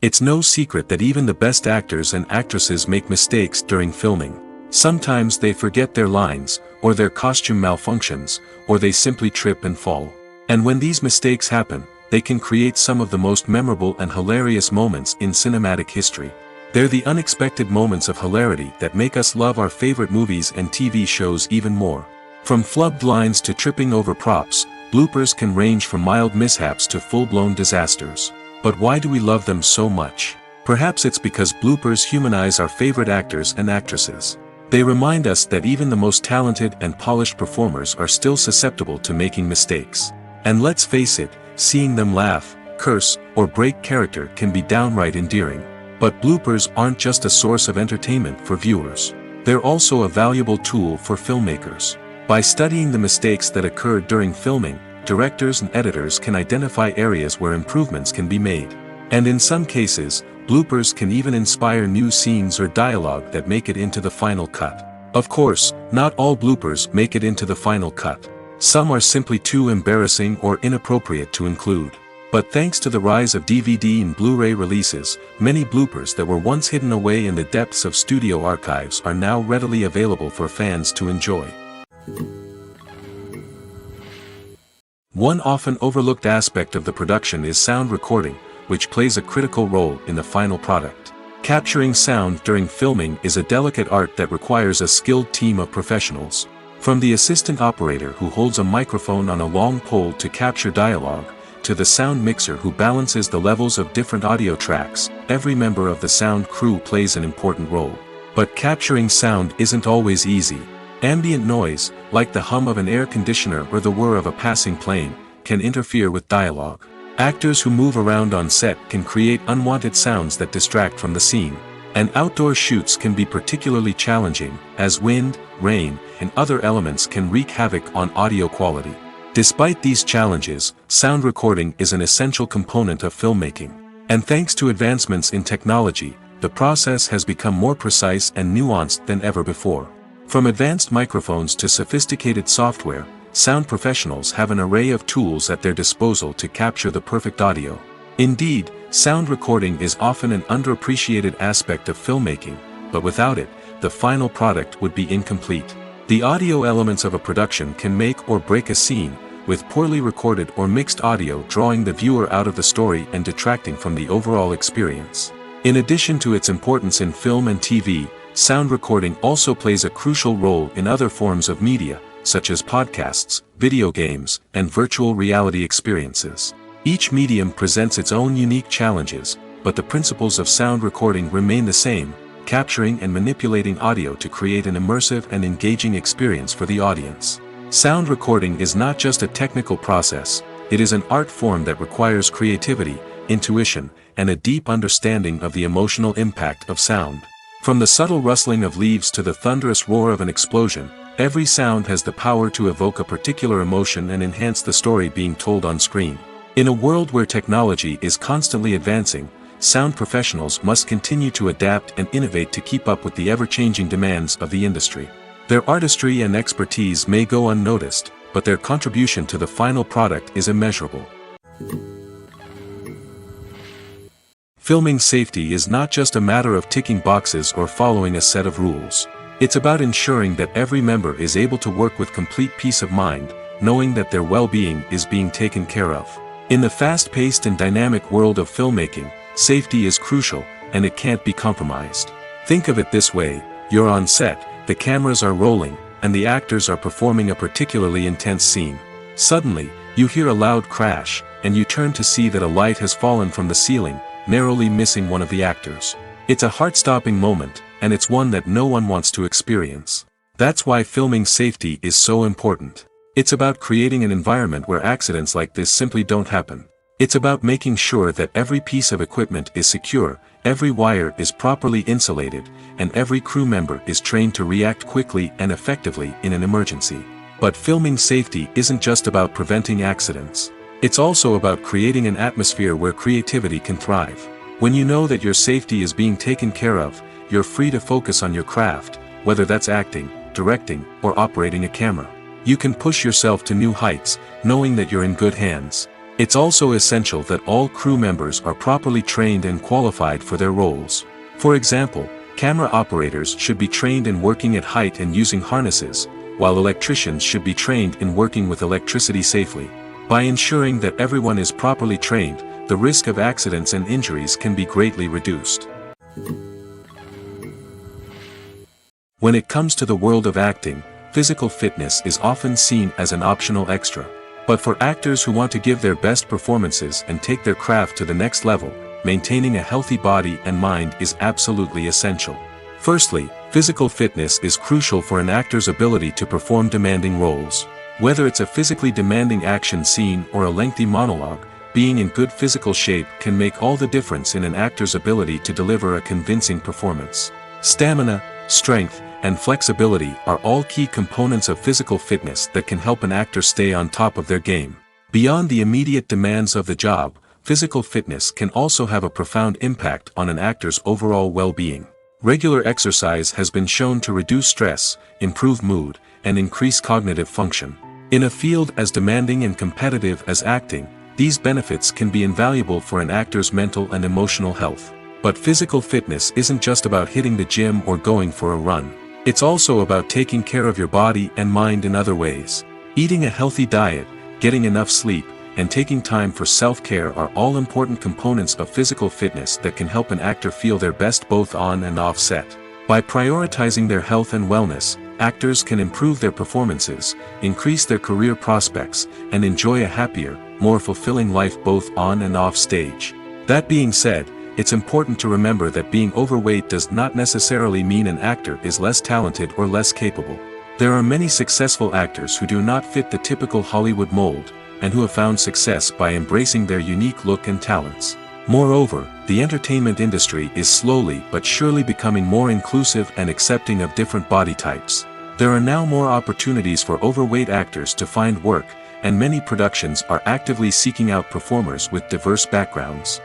It's no secret that even the best actors and actresses make mistakes during filming. Sometimes they forget their lines, or their costume malfunctions, or they simply trip and fall. And when these mistakes happen, they can create some of the most memorable and hilarious moments in cinematic history. They're the unexpected moments of hilarity that make us love our favorite movies and TV shows even more. From flubbed lines to tripping over props, bloopers can range from mild mishaps to full-blown disasters. But why do we love them so much? Perhaps it's because bloopers humanize our favorite actors and actresses. They remind us that even the most talented and polished performers are still susceptible to making mistakes. And let's face it, seeing them laugh, curse, or break character can be downright endearing. But bloopers aren't just a source of entertainment for viewers. They're also a valuable tool for filmmakers. By studying the mistakes that occurred during filming, directors and editors can identify areas where improvements can be made. And in some cases, bloopers can even inspire new scenes or dialogue that make it into the final cut. Of course, not all bloopers make it into the final cut. Some are simply too embarrassing or inappropriate to include. But thanks to the rise of DVD and Blu-ray releases, many bloopers that were once hidden away in the depths of studio archives are now readily available for fans to enjoy. One often overlooked aspect of the production is sound recording, which plays a critical role in the final product. Capturing sound during filming is a delicate art that requires a skilled team of professionals. From the assistant operator who holds a microphone on a long pole to capture dialogue, to the sound mixer who balances the levels of different audio tracks, every member of the sound crew plays an important role. But capturing sound isn't always easy. Ambient noise, like the hum of an air conditioner or the whir of a passing plane, can interfere with dialogue. Actors who move around on set can create unwanted sounds that distract from the scene. And outdoor shoots can be particularly challenging, as wind, rain, and other elements can wreak havoc on audio quality. Despite these challenges, sound recording is an essential component of filmmaking. And thanks to advancements in technology, the process has become more precise and nuanced than ever before. From advanced microphones to sophisticated software, sound professionals have an array of tools at their disposal to capture the perfect audio. Indeed, sound recording is often an underappreciated aspect of filmmaking, but without it, the final product would be incomplete. The audio elements of a production can make or break a scene, with poorly recorded or mixed audio drawing the viewer out of the story and detracting from the overall experience. In addition to its importance in film and TV, sound recording also plays a crucial role in other forms of media, such as podcasts, video games, and virtual reality experiences. Each medium presents its own unique challenges, but the principles of sound recording remain the same, capturing and manipulating audio to create an immersive and engaging experience for the audience. Sound recording is not just a technical process, it is an art form that requires creativity, intuition, and a deep understanding of the emotional impact of sound. From the subtle rustling of leaves to the thunderous roar of an explosion, every sound has the power to evoke a particular emotion and enhance the story being told on screen. In a world where technology is constantly advancing, sound professionals must continue to adapt and innovate to keep up with the ever-changing demands of the industry. Their artistry and expertise may go unnoticed, but their contribution to the final product is immeasurable. Filming safety is not just a matter of ticking boxes or following a set of rules. It's about ensuring that every member is able to work with complete peace of mind, knowing that their well-being is being taken care of. In the fast-paced and dynamic world of filmmaking, safety is crucial, and it can't be compromised. Think of it this way: you're on set, the cameras are rolling, and the actors are performing a particularly intense scene. Suddenly, you hear a loud crash, and you turn to see that a light has fallen from the ceiling, narrowly missing one of the actors. It's a heart-stopping moment, and it's one that no one wants to experience. That's why filming safety is so important. It's about creating an environment where accidents like this simply don't happen. It's about making sure that every piece of equipment is secure, every wire is properly insulated, and every crew member is trained to react quickly and effectively in an emergency. But filming safety isn't just about preventing accidents. It's also about creating an atmosphere where creativity can thrive. When you know that your safety is being taken care of, you're free to focus on your craft, whether that's acting, directing, or operating a camera. You can push yourself to new heights, knowing that you're in good hands. It's also essential that all crew members are properly trained and qualified for their roles. For example, camera operators should be trained in working at height and using harnesses, while electricians should be trained in working with electricity safely. By ensuring that everyone is properly trained, the risk of accidents and injuries can be greatly reduced. When it comes to the world of acting, physical fitness is often seen as an optional extra. But for actors who want to give their best performances and take their craft to the next level, maintaining a healthy body and mind is absolutely essential. Firstly, physical fitness is crucial for an actor's ability to perform demanding roles. Whether it's a physically demanding action scene or a lengthy monologue, being in good physical shape can make all the difference in an actor's ability to deliver a convincing performance. Stamina, strength, and flexibility are all key components of physical fitness that can help an actor stay on top of their game. Beyond the immediate demands of the job, physical fitness can also have a profound impact on an actor's overall well-being. Regular exercise has been shown to reduce stress, improve mood, and increase cognitive function. In a field as demanding and competitive as acting, these benefits can be invaluable for an actor's mental and emotional health. But physical fitness isn't just about hitting the gym or going for a run. It's also about taking care of your body and mind in other ways. Eating a healthy diet, getting enough sleep, and taking time for self-care are all important components of physical fitness that can help an actor feel their best both on and off set. By prioritizing their health and wellness, actors can improve their performances, increase their career prospects, and enjoy a happier, more fulfilling life both on and off stage. That being said, it's important to remember that being overweight does not necessarily mean an actor is less talented or less capable. There are many successful actors who do not fit the typical Hollywood mold, and who have found success by embracing their unique look and talents. Moreover, the entertainment industry is slowly but surely becoming more inclusive and accepting of different body types. There are now more opportunities for overweight actors to find work, and many productions are actively seeking out performers with diverse backgrounds.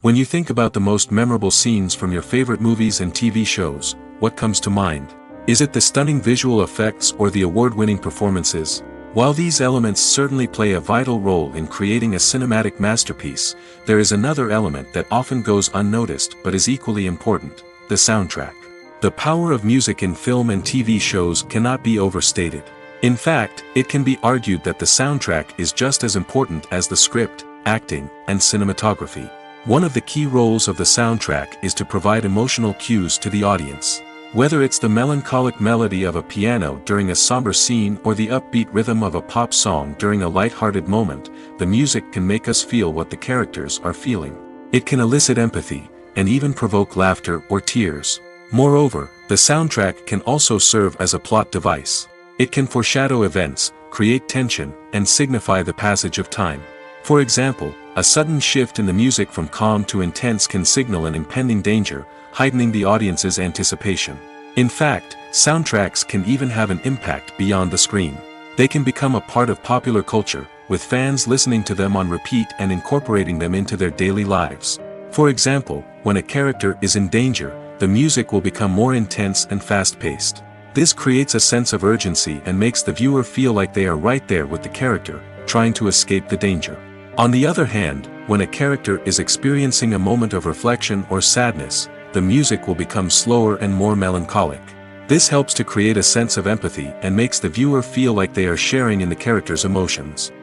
When you think about the most memorable scenes from your favorite movies and TV shows, what comes to mind? Is it the stunning visual effects or the award-winning performances? While these elements certainly play a vital role in creating a cinematic masterpiece, there is another element that often goes unnoticed but is equally important: the soundtrack. The power of music in film and TV shows cannot be overstated. In fact, it can be argued that the soundtrack is just as important as the script, acting, and cinematography. One of the key roles of the soundtrack is to provide emotional cues to the audience. Whether it's the melancholic melody of a piano during a somber scene or the upbeat rhythm of a pop song during a light-hearted moment, the music can make us feel what the characters are feeling. It can elicit empathy, and even provoke laughter or tears. Moreover, the soundtrack can also serve as a plot device. It can foreshadow events, create tension, and signify the passage of time. For example, a sudden shift in the music from calm to intense can signal an impending danger, heightening the audience's anticipation. In fact, soundtracks can even have an impact beyond the screen. They can become a part of popular culture, with fans listening to them on repeat and incorporating them into their daily lives. For example, when a character is in danger, the music will become more intense and fast-paced. This creates a sense of urgency and makes the viewer feel like they are right there with the character, trying to escape the danger. On the other hand, when a character is experiencing a moment of reflection or sadness, the music will become slower and more melancholic. This helps to create a sense of empathy and makes the viewer feel like they are sharing in the character's emotions.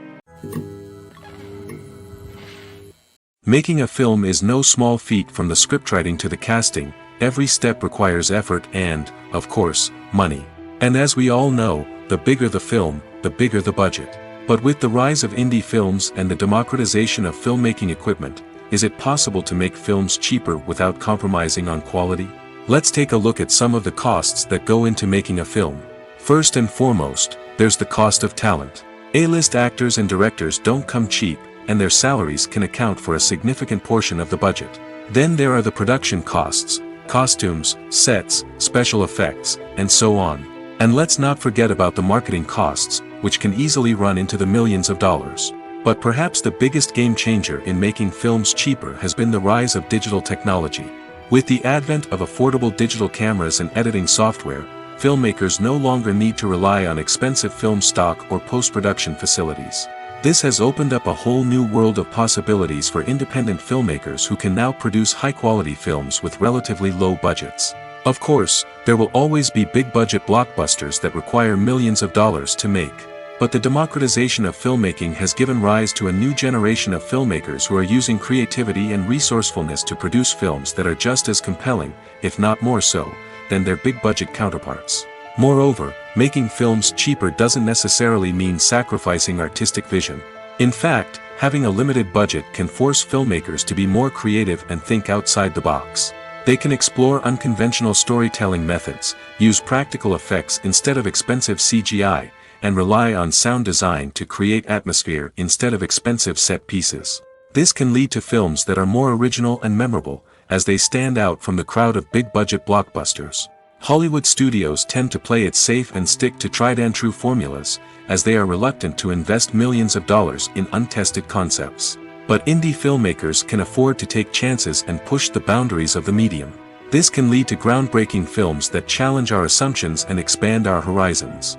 Making a film is no small feat. From the scriptwriting to the casting, every step requires effort and, of course, money. And as we all know, the bigger the film, the bigger the budget. But with the rise of indie films and the democratization of filmmaking equipment, is it possible to make films cheaper without compromising on quality? Let's take a look at some of the costs that go into making a film. First and foremost, there's the cost of talent. A-list actors and directors don't come cheap, and their salaries can account for a significant portion of the budget. Then there are the production costs, costumes, sets, special effects, and so on. And let's not forget about the marketing costs, which can easily run into the millions of dollars. But perhaps the biggest game changer in making films cheaper has been the rise of digital technology. With the advent of affordable digital cameras and editing software, filmmakers no longer need to rely on expensive film stock or post-production facilities. This has opened up a whole new world of possibilities for independent filmmakers who can now produce high-quality films with relatively low budgets. Of course, there will always be big-budget blockbusters that require millions of dollars to make. But the democratization of filmmaking has given rise to a new generation of filmmakers who are using creativity and resourcefulness to produce films that are just as compelling, if not more so, than their big-budget counterparts. Moreover, making films cheaper doesn't necessarily mean sacrificing artistic vision. In fact, having a limited budget can force filmmakers to be more creative and think outside the box. They can explore unconventional storytelling methods, use practical effects instead of expensive CGI, and rely on sound design to create atmosphere instead of expensive set pieces. This can lead to films that are more original and memorable, as they stand out from the crowd of big-budget blockbusters. Hollywood studios tend to play it safe and stick to tried-and-true formulas, as they are reluctant to invest millions of dollars in untested concepts. But indie filmmakers can afford to take chances and push the boundaries of the medium. This can lead to groundbreaking films that challenge our assumptions and expand our horizons.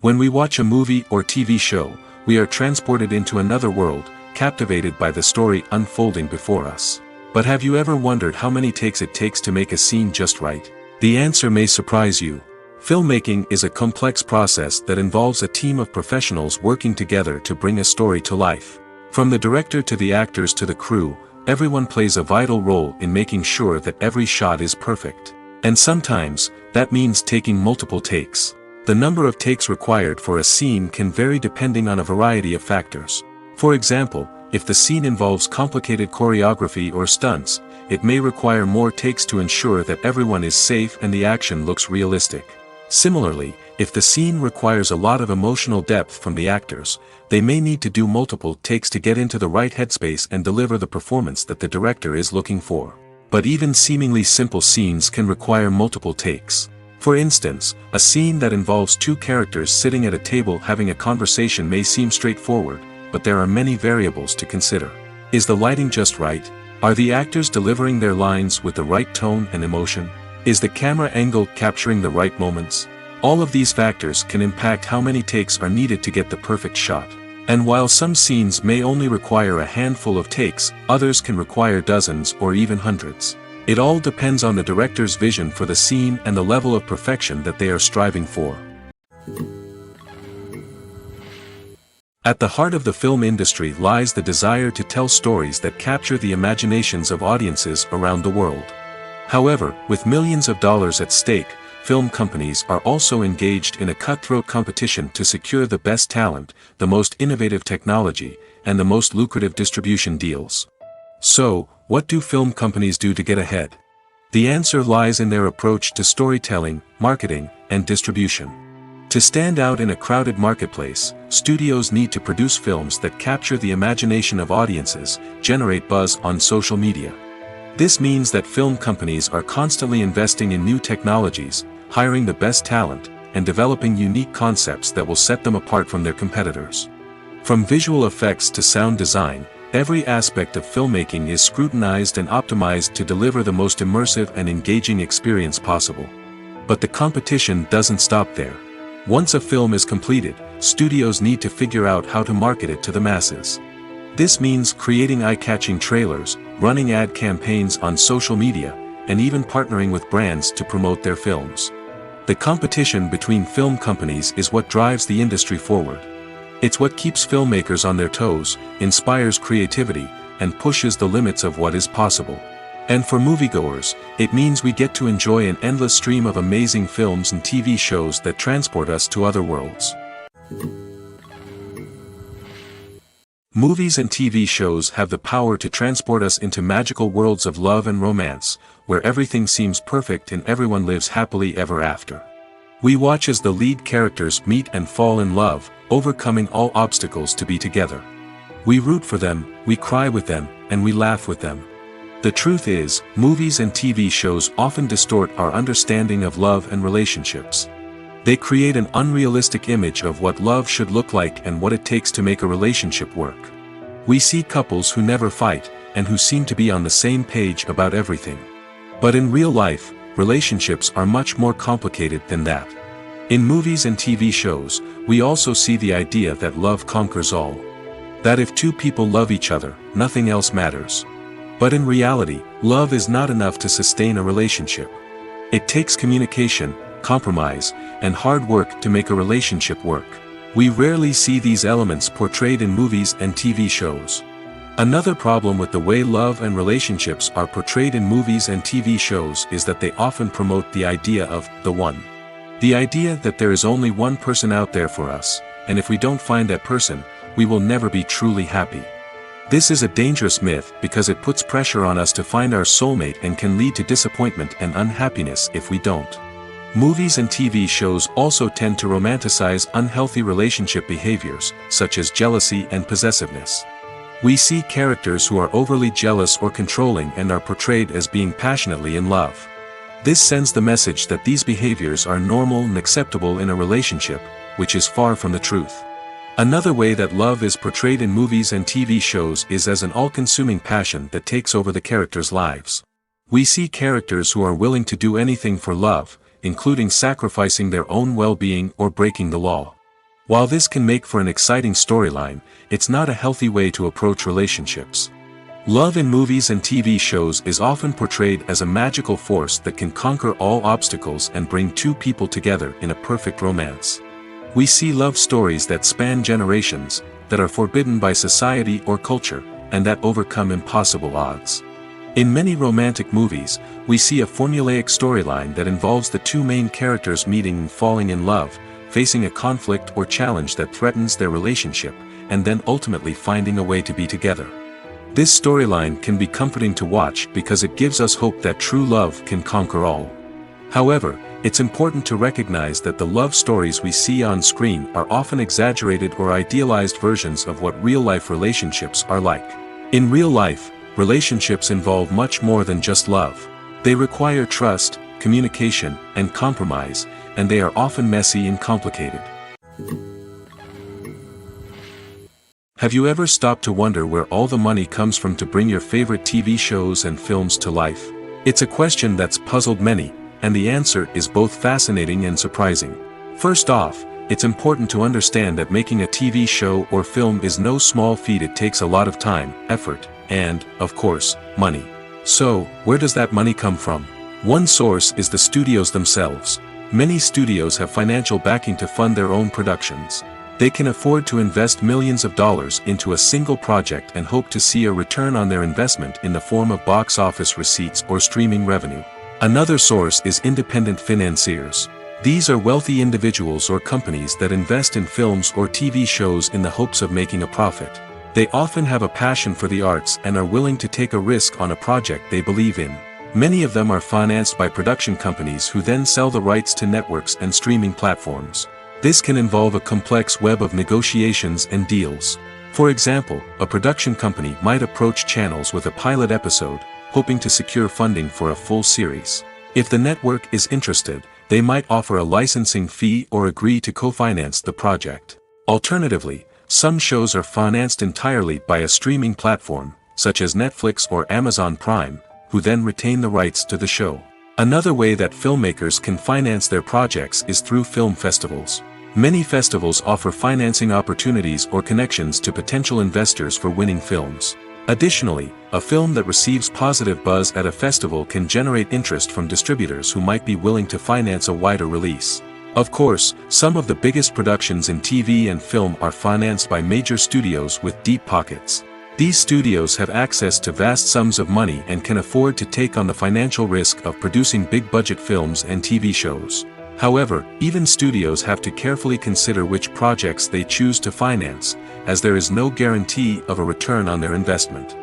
When we watch a movie or TV show, we are transported into another world, captivated by the story unfolding before us. But have you ever wondered how many takes it takes to make a scene just right? The answer may surprise you. Filmmaking is a complex process that involves a team of professionals working together to bring a story to life. From the director to the actors to the crew, everyone plays a vital role in making sure that every shot is perfect. And sometimes, that means taking multiple takes. The number of takes required for a scene can vary depending on a variety of factors. For example, if the scene involves complicated choreography or stunts, it may require more takes to ensure that everyone is safe and the action looks realistic. Similarly, if the scene requires a lot of emotional depth from the actors, they may need to do multiple takes to get into the right headspace and deliver the performance that the director is looking for. But even seemingly simple scenes can require multiple takes. For instance, a scene that involves two characters sitting at a table having a conversation may seem straightforward, but there are many variables to consider. Is the lighting just right? Are the actors delivering their lines with the right tone and emotion? Is the camera angle capturing the right moments? All of these factors can impact how many takes are needed to get the perfect shot. And while some scenes may only require a handful of takes, others can require dozens or even hundreds. It all depends on the director's vision for the scene and the level of perfection that they are striving for. At the heart of the film industry lies the desire to tell stories that capture the imaginations of audiences around the world. However, with millions of dollars at stake, film companies are also engaged in a cutthroat competition to secure the best talent, the most innovative technology, and the most lucrative distribution deals. So, what do film companies do to get ahead? The answer lies in their approach to storytelling, marketing, and distribution. To stand out in a crowded marketplace, studios need to produce films that capture the imagination of audiences, generate buzz on social media. This means that film companies are constantly investing in new technologies, hiring the best talent, and developing unique concepts that will set them apart from their competitors. From visual effects to sound design, every aspect of filmmaking is scrutinized and optimized to deliver the most immersive and engaging experience possible. But the competition doesn't stop there. Once a film is completed, studios need to figure out how to market it to the masses. This means creating eye-catching trailers, running ad campaigns on social media, and even partnering with brands to promote their films. The competition between film companies is what drives the industry forward. It's what keeps filmmakers on their toes, inspires creativity, and pushes the limits of what is possible. And for moviegoers, it means we get to enjoy an endless stream of amazing films and TV shows that transport us to other worlds. Movies and TV shows have the power to transport us into magical worlds of love and romance, where everything seems perfect and everyone lives happily ever after. We watch as the lead characters meet and fall in love, overcoming all obstacles to be together. We root for them, we cry with them, and we laugh with them. The truth is, movies and TV shows often distort our understanding of love and relationships. They create an unrealistic image of what love should look like and what it takes to make a relationship work. We see couples who never fight, and who seem to be on the same page about everything. But in real life, relationships are much more complicated than that. In movies and TV shows, we also see the idea that love conquers all. That if two people love each other, nothing else matters. But in reality, love is not enough to sustain a relationship. It takes communication, compromise, and hard work to make a relationship work. We rarely see these elements portrayed in movies and TV shows. Another problem with the way love and relationships are portrayed in movies and TV shows is that they often promote the idea of the one. The idea that there is only one person out there for us, and if we don't find that person, we will never be truly happy. This is a dangerous myth because it puts pressure on us to find our soulmate and can lead to disappointment and unhappiness if we don't. Movies and TV shows also tend to romanticize unhealthy relationship behaviors, such as jealousy and possessiveness. We see characters who are overly jealous or controlling and are portrayed as being passionately in love. This sends the message that these behaviors are normal and acceptable in a relationship, which is far from the truth. Another way that love is portrayed in movies and TV shows is as an all-consuming passion that takes over the characters' lives. We see characters who are willing to do anything for love, including sacrificing their own well-being or breaking the law. While this can make for an exciting storyline, it's not a healthy way to approach relationships. Love in movies and TV shows is often portrayed as a magical force that can conquer all obstacles and bring two people together in a perfect romance. We see love stories that span generations, that are forbidden by society or culture, and that overcome impossible odds. In many romantic movies, we see a formulaic storyline that involves the two main characters meeting and falling in love, facing a conflict or challenge that threatens their relationship, and then ultimately finding a way to be together. This storyline can be comforting to watch because it gives us hope that true love can conquer all. However, it's important to recognize that the love stories we see on screen are often exaggerated or idealized versions of what real-life relationships are like. In real life, relationships involve much more than just love. They require trust, communication, and compromise, and they are often messy and complicated. Have you ever stopped to wonder where all the money comes from to bring your favorite TV shows and films to life? It's a question that's puzzled many, and the answer is both fascinating and surprising. First off, it's important to understand that making a TV show or film is no small feat. It takes a lot of time, effort, and, of course, money. So, where does that money come from? One source is the studios themselves. Many studios have financial backing to fund their own productions. They can afford to invest millions of dollars into a single project and hope to see a return on their investment in the form of box office receipts or streaming revenue. Another source is independent financiers. These are wealthy individuals or companies that invest in films or TV shows in the hopes of making a profit. They often have a passion for the arts and are willing to take a risk on a project they believe in. Many of them are financed by production companies who then sell the rights to networks and streaming platforms. This can involve a complex web of negotiations and deals. For example, a production company might approach channels with a pilot episode, hoping to secure funding for a full series. If the network is interested, they might offer a licensing fee or agree to co-finance the project. Alternatively, some shows are financed entirely by a streaming platform, such as Netflix or Amazon Prime, who then retain the rights to the show. Another way that filmmakers can finance their projects is through film festivals. Many festivals offer financing opportunities or connections to potential investors for winning films. Additionally, a film that receives positive buzz at a festival can generate interest from distributors who might be willing to finance a wider release. Of course, some of the biggest productions in TV and film are financed by major studios with deep pockets. These studios have access to vast sums of money and can afford to take on the financial risk of producing big-budget films and TV shows. However, even studios have to carefully consider which projects they choose to finance, as there is no guarantee of a return on their investment.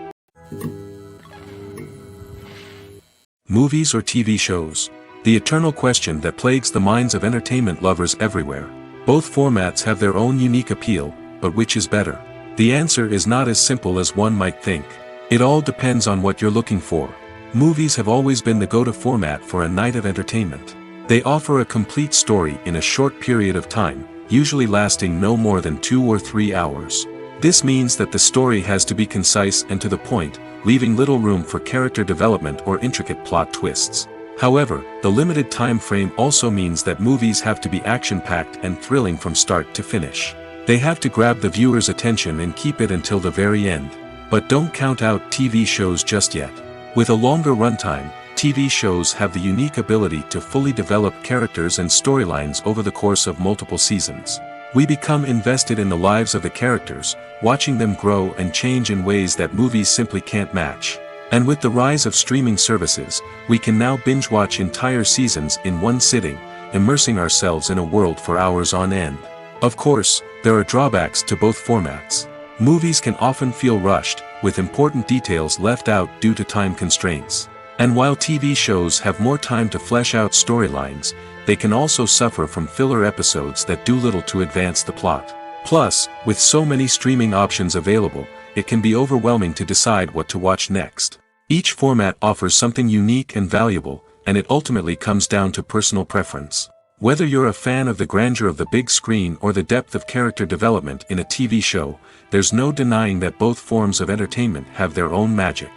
Movies or TV shows? The eternal question that plagues the minds of entertainment lovers everywhere. Both formats have their own unique appeal, but which is better? The answer is not as simple as one might think. It all depends on what you're looking for. Movies have always been the go-to format for a night of entertainment. They offer a complete story in a short period of time, usually lasting no more than 2 or 3 hours. This means that the story has to be concise and to the point, leaving little room for character development or intricate plot twists. However, the limited time frame also means that movies have to be action-packed and thrilling from start to finish. They have to grab the viewer's attention and keep it until the very end. But don't count out TV shows just yet. With a longer runtime, TV shows have the unique ability to fully develop characters and storylines over the course of multiple seasons. We become invested in the lives of the characters, watching them grow and change in ways that movies simply can't match. And with the rise of streaming services, we can now binge-watch entire seasons in one sitting, immersing ourselves in a world for hours on end. Of course, there are drawbacks to both formats. Movies can often feel rushed, with important details left out due to time constraints. And while TV shows have more time to flesh out storylines, they can also suffer from filler episodes that do little to advance the plot. Plus, with so many streaming options available, it can be overwhelming to decide what to watch next. Each format offers something unique and valuable, and it ultimately comes down to personal preference. Whether you're a fan of the grandeur of the big screen or the depth of character development in a TV show, there's no denying that both forms of entertainment have their own magic.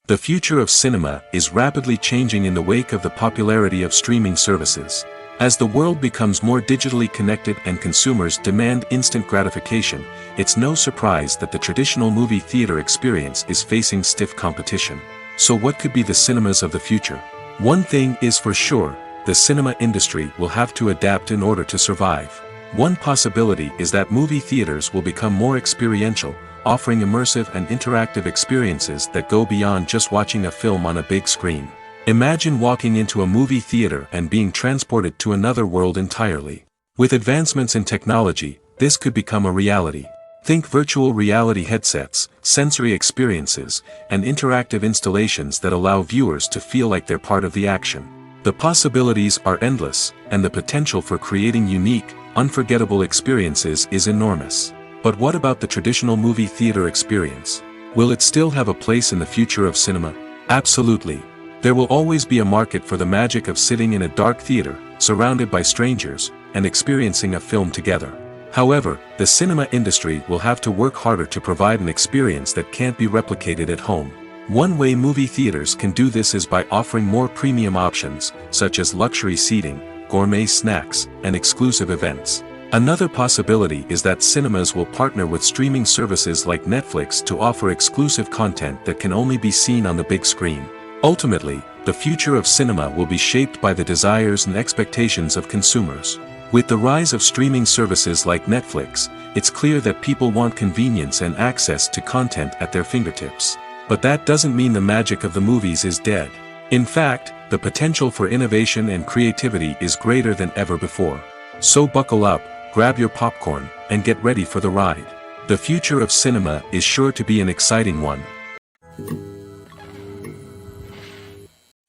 The future of cinema is rapidly changing in the wake of the popularity of streaming services. As the world becomes more digitally connected and consumers demand instant gratification, it's no surprise that the traditional movie theater experience is facing stiff competition. So what could be the cinemas of the future? One thing is for sure, the cinema industry will have to adapt in order to survive. One possibility is that movie theaters will become more experiential, offering immersive and interactive experiences that go beyond just watching a film on a big screen. Imagine walking into a movie theater and being transported to another world entirely. With advancements in technology, this could become a reality. Think virtual reality headsets, sensory experiences, and interactive installations that allow viewers to feel like they're part of the action. The possibilities are endless, and the potential for creating unique, unforgettable experiences is enormous. But what about the traditional movie theater experience? Will it still have a place in the future of cinema? Absolutely. There will always be a market for the magic of sitting in a dark theater, surrounded by strangers, and experiencing a film together. However, the cinema industry will have to work harder to provide an experience that can't be replicated at home. One way movie theaters can do this is by offering more premium options, such as luxury seating, gourmet snacks, and exclusive events. Another possibility is that cinemas will partner with streaming services like Netflix to offer exclusive content that can only be seen on the big screen. Ultimately, the future of cinema will be shaped by the desires and expectations of consumers. With the rise of streaming services like Netflix, it's clear that people want convenience and access to content at their fingertips. But that doesn't mean the magic of the movies is dead. In fact, the potential for innovation and creativity is greater than ever before. So buckle up, grab your popcorn, and get ready for the ride. The future of cinema is sure to be an exciting one.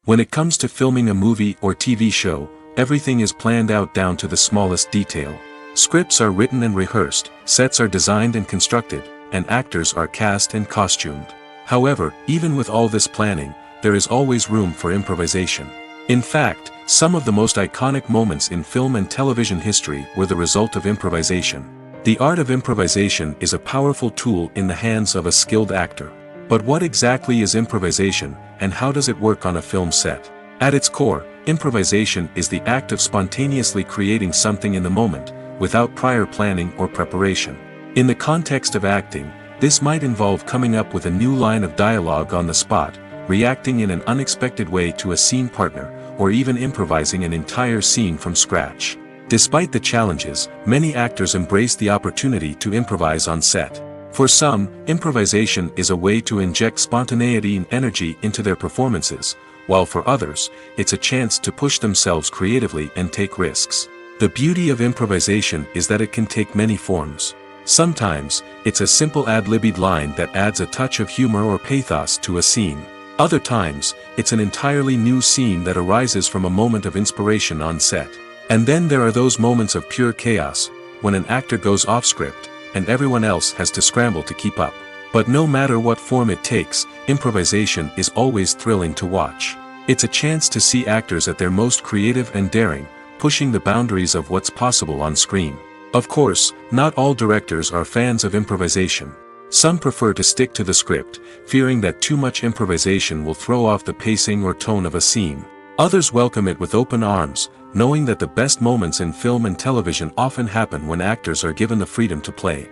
When it comes to filming a movie or TV show, everything is planned out down to the smallest detail. Scripts are written and rehearsed, sets are designed and constructed, and actors are cast and costumed. However, even with all this planning, there is always room for improvisation. In fact, some of the most iconic moments in film and television history were the result of improvisation. The art of improvisation is a powerful tool in the hands of a skilled actor. But what exactly is improvisation, and how does it work on a film set? At its core, improvisation is the act of spontaneously creating something in the moment, without prior planning or preparation. In the context of acting, this might involve coming up with a new line of dialogue on the spot, reacting in an unexpected way to a scene partner, or even improvising an entire scene from scratch. Despite the challenges, many actors embrace the opportunity to improvise on set. For some, improvisation is a way to inject spontaneity and energy into their performances, while for others, it's a chance to push themselves creatively and take risks. The beauty of improvisation is that it can take many forms. Sometimes, it's a simple ad-libbed line that adds a touch of humor or pathos to a scene. Other times, it's an entirely new scene that arises from a moment of inspiration on set. And then there are those moments of pure chaos, when an actor goes off script, and everyone else has to scramble to keep up. But no matter what form it takes, improvisation is always thrilling to watch. It's a chance to see actors at their most creative and daring, pushing the boundaries of what's possible on screen. Of course, not all directors are fans of improvisation. Some prefer to stick to the script, fearing that too much improvisation will throw off the pacing or tone of a scene. Others welcome it with open arms, knowing that the best moments in film and television often happen when actors are given the freedom to play.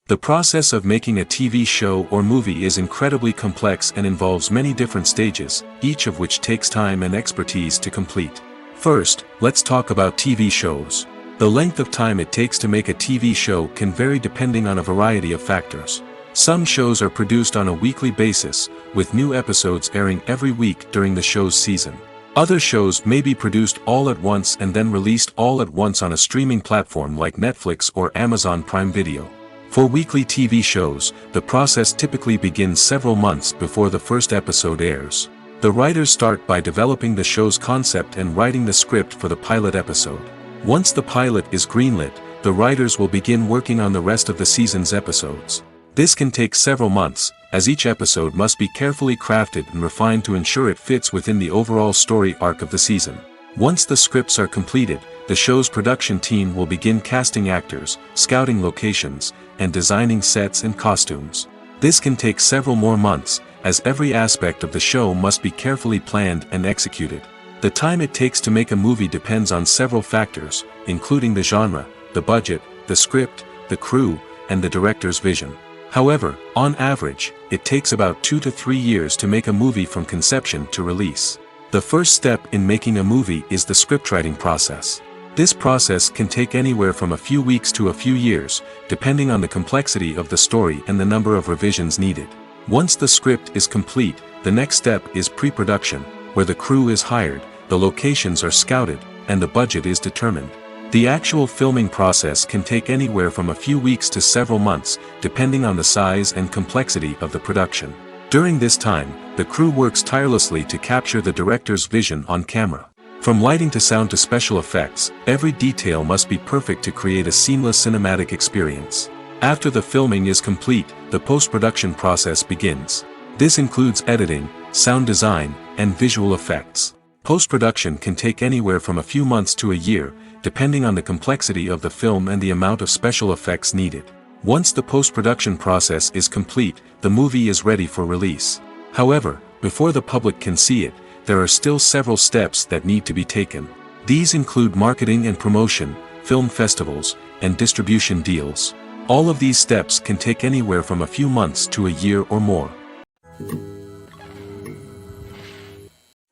The process of making a TV show or movie is incredibly complex and involves many different stages, each of which takes time and expertise to complete. First, let's talk about TV shows. The length of time it takes to make a TV show can vary depending on a variety of factors. Some shows are produced on a weekly basis, with new episodes airing every week during the show's season. Other shows may be produced all at once and then released all at once on a streaming platform like Netflix or Amazon Prime Video. For weekly TV shows, the process typically begins several months before the first episode airs. The writers start by developing the show's concept and writing the script for the pilot episode. Once the pilot is greenlit, the writers will begin working on the rest of the season's episodes. This can take several months, as each episode must be carefully crafted and refined to ensure it fits within the overall story arc of the season. Once the scripts are completed, the show's production team will begin casting actors, scouting locations, and designing sets and costumes. This can take several more months, as every aspect of the show must be carefully planned and executed. The time it takes to make a movie depends on several factors, including the genre, the budget, the script, the crew, and the director's vision. However, on average, it takes about 2 to 3 years to make a movie from conception to release. The first step in making a movie is the scriptwriting process. This process can take anywhere from a few weeks to a few years, depending on the complexity of the story and the number of revisions needed. Once the script is complete, the next step is pre-production, where the crew is hired, the locations are scouted, and the budget is determined. The actual filming process can take anywhere from a few weeks to several months, depending on the size and complexity of the production. During this time, the crew works tirelessly to capture the director's vision on camera. From lighting to sound to special effects, every detail must be perfect to create a seamless cinematic experience. After the filming is complete, the post-production process begins. This includes editing, sound design, and visual effects. Post-production can take anywhere from a few months to a year, depending on the complexity of the film and the amount of special effects needed. Once the post-production process is complete, the movie is ready for release. However, before the public can see it, there are still several steps that need to be taken. These include marketing and promotion, film festivals, and distribution deals. All of these steps can take anywhere from a few months to a year or more.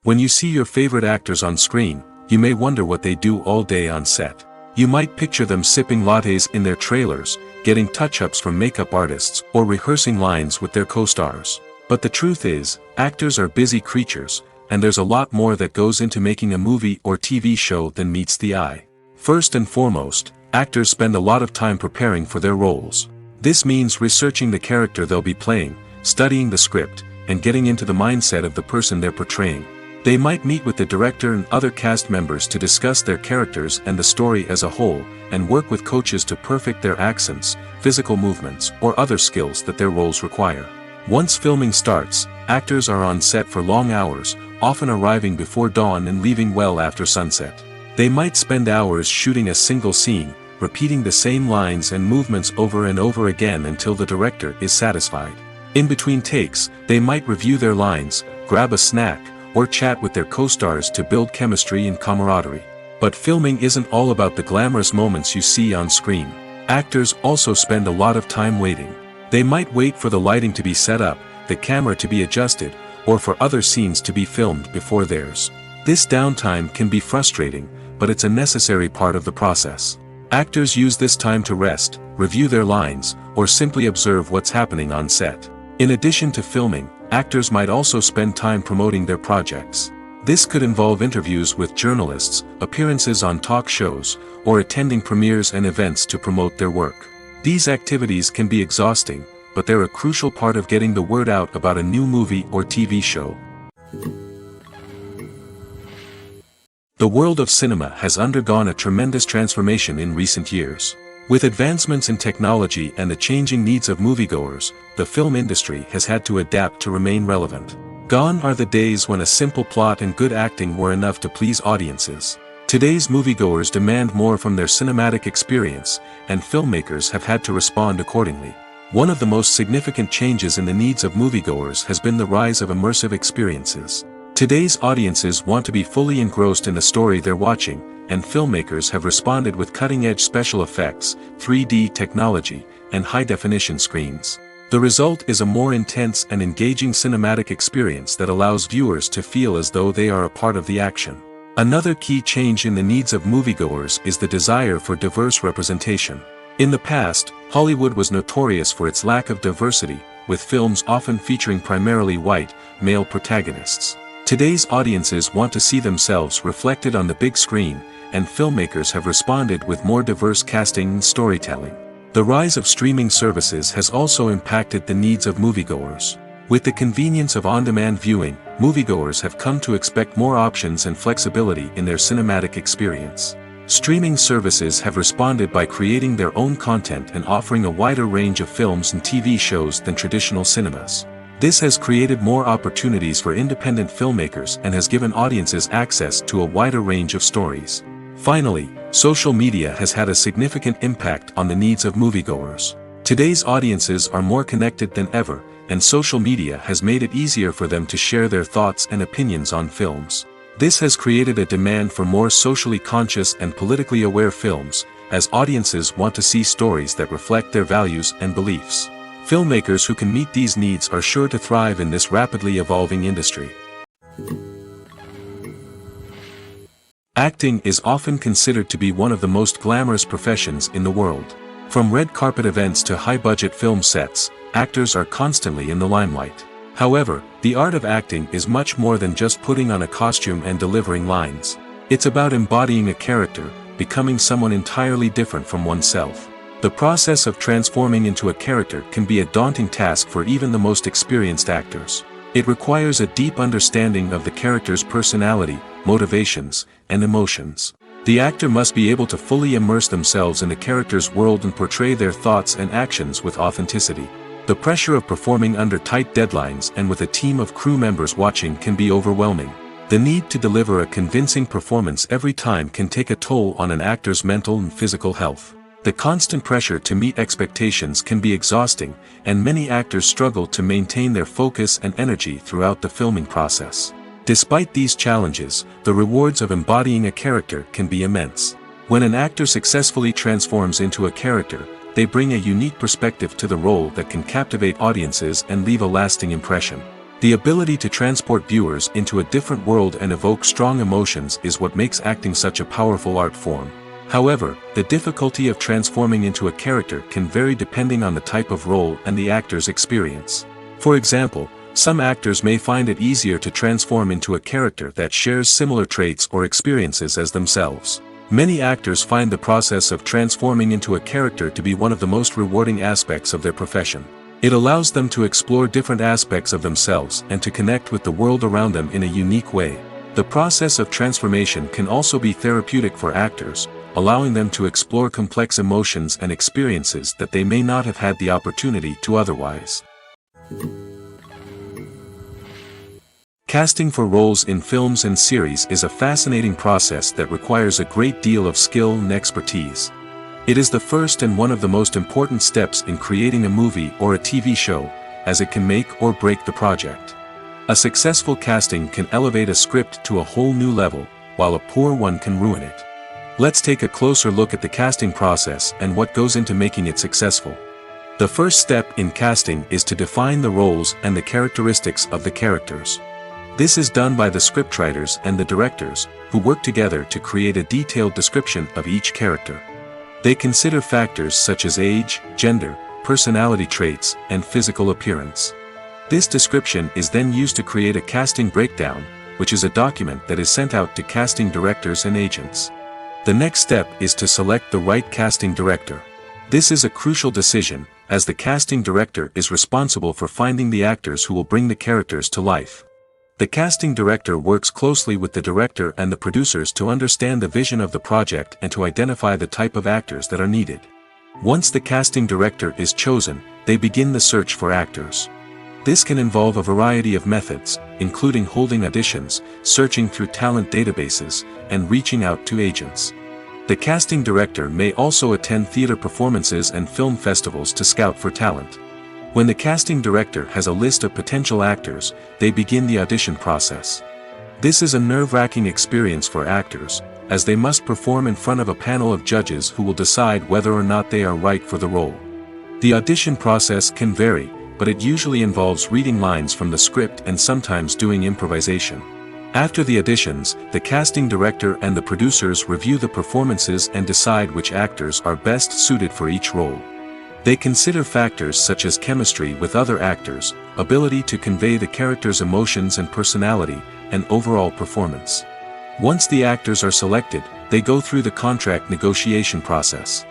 When you see your favorite actors on screen, you may wonder what they do all day on set. You might picture them sipping lattes in their trailers, getting touch-ups from makeup artists, or rehearsing lines with their co-stars. But the truth is, actors are busy creatures, and there's a lot more that goes into making a movie or TV show than meets the eye. First and foremost, actors spend a lot of time preparing for their roles. This means researching the character they'll be playing, studying the script, and getting into the mindset of the person they're portraying. They might meet with the director and other cast members to discuss their characters and the story as a whole, and work with coaches to perfect their accents, physical movements, or other skills that their roles require. Once filming starts, actors are on set for long hours, often arriving before dawn and leaving well after sunset. They might spend hours shooting a single scene, repeating the same lines and movements over and over again until the director is satisfied. In between takes, they might review their lines, grab a snack, or chat with their co-stars to build chemistry and camaraderie. But filming isn't all about the glamorous moments you see on screen. Actors also spend a lot of time waiting. They might wait for the lighting to be set up, the camera to be adjusted, or for other scenes to be filmed before theirs. This downtime can be frustrating, but it's a necessary part of the process. Actors use this time to rest, review their lines, or simply observe what's happening on set. In addition to filming, actors might also spend time promoting their projects. This could involve interviews with journalists, appearances on talk shows, or attending premieres and events to promote their work. These activities can be exhausting, but they're a crucial part of getting the word out about a new movie or TV show. The world of cinema has undergone a tremendous transformation in recent years. With advancements in technology and the changing needs of moviegoers, the film industry has had to adapt to remain relevant. Gone are the days when a simple plot and good acting were enough to please audiences. Today's moviegoers demand more from their cinematic experience, and filmmakers have had to respond accordingly. One of the most significant changes in the needs of moviegoers has been the rise of immersive experiences. Today's audiences want to be fully engrossed in the story they're watching, and filmmakers have responded with cutting-edge special effects, 3D technology, and high-definition screens. The result is a more intense and engaging cinematic experience that allows viewers to feel as though they are a part of the action. Another key change in the needs of moviegoers is the desire for diverse representation. In the past, Hollywood was notorious for its lack of diversity, with films often featuring primarily white, male protagonists. Today's audiences want to see themselves reflected on the big screen, and filmmakers have responded with more diverse casting and storytelling. The rise of streaming services has also impacted the needs of moviegoers. With the convenience of on-demand viewing, moviegoers have come to expect more options and flexibility in their cinematic experience. Streaming services have responded by creating their own content and offering a wider range of films and TV shows than traditional cinemas. This has created more opportunities for independent filmmakers and has given audiences access to a wider range of stories. Finally, social media has had a significant impact on the needs of moviegoers. Today's audiences are more connected than ever, and social media has made it easier for them to share their thoughts and opinions on films. This has created a demand for more socially conscious and politically aware films, as audiences want to see stories that reflect their values and beliefs. Filmmakers who can meet these needs are sure to thrive in this rapidly evolving industry. Acting is often considered to be one of the most glamorous professions in the world. From red carpet events to high-budget film sets, actors are constantly in the limelight. However, the art of acting is much more than just putting on a costume and delivering lines. It's about embodying a character, becoming someone entirely different from oneself. The process of transforming into a character can be a daunting task for even the most experienced actors. It requires a deep understanding of the character's personality, motivations, and emotions. The actor must be able to fully immerse themselves in the character's world and portray their thoughts and actions with authenticity. The pressure of performing under tight deadlines and with a team of crew members watching can be overwhelming. The need to deliver a convincing performance every time can take a toll on an actor's mental and physical health. The constant pressure to meet expectations can be exhausting, and many actors struggle to maintain their focus and energy throughout the filming process. Despite these challenges, the rewards of embodying a character can be immense. When an actor successfully transforms into a character, they bring a unique perspective to the role that can captivate audiences and leave a lasting impression. The ability to transport viewers into a different world and evoke strong emotions is what makes acting such a powerful art form. However, the difficulty of transforming into a character can vary depending on the type of role and the actor's experience. For example, some actors may find it easier to transform into a character that shares similar traits or experiences as themselves. Many actors find the process of transforming into a character to be one of the most rewarding aspects of their profession. It allows them to explore different aspects of themselves and to connect with the world around them in a unique way. The process of transformation can also be therapeutic for actors, allowing them to explore complex emotions and experiences that they may not have had the opportunity to otherwise. Casting for roles in films and series is a fascinating process that requires a great deal of skill and expertise. It is the first and one of the most important steps in creating a movie or a TV show, as it can make or break the project. A successful casting can elevate a script to a whole new level, while a poor one can ruin it. Let's take a closer look at the casting process and what goes into making it successful. The first step in casting is to define the roles and the characteristics of the characters. This is done by the scriptwriters and the directors, who work together to create a detailed description of each character. They consider factors such as age, gender, personality traits, and physical appearance. This description is then used to create a casting breakdown, which is a document that is sent out to casting directors and agents. The next step is to select the right casting director. This is a crucial decision, as the casting director is responsible for finding the actors who will bring the characters to life. The casting director works closely with the director and the producers to understand the vision of the project and to identify the type of actors that are needed. Once the casting director is chosen, they begin the search for actors. This can involve a variety of methods, including holding auditions, searching through talent databases, and reaching out to agents. The casting director may also attend theater performances and film festivals to scout for talent. When the casting director has a list of potential actors, they begin the audition process. This is a nerve-wracking experience for actors, as they must perform in front of a panel of judges who will decide whether or not they are right for the role. The audition process can vary, but it usually involves reading lines from the script and sometimes doing improvisation. After the auditions, the casting director and the producers review the performances and decide which actors are best suited for each role. They consider factors such as chemistry with other actors, ability to convey the character's emotions and personality, and overall performance. Once the actors are selected, they go through the contract negotiation process.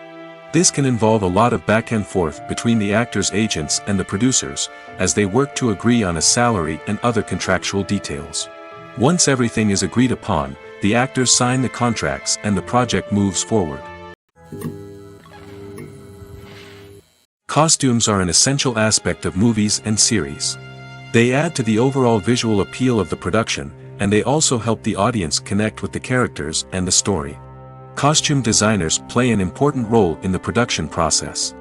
This can involve a lot of back and forth between the actors' agents and the producers, as they work to agree on a salary and other contractual details. Once everything is agreed upon, the actors sign the contracts and the project moves forward. Costumes are an essential aspect of movies and series. They add to the overall visual appeal of the production, and they also help the audience connect with the characters and the story. Costume designers play an important role in the production process.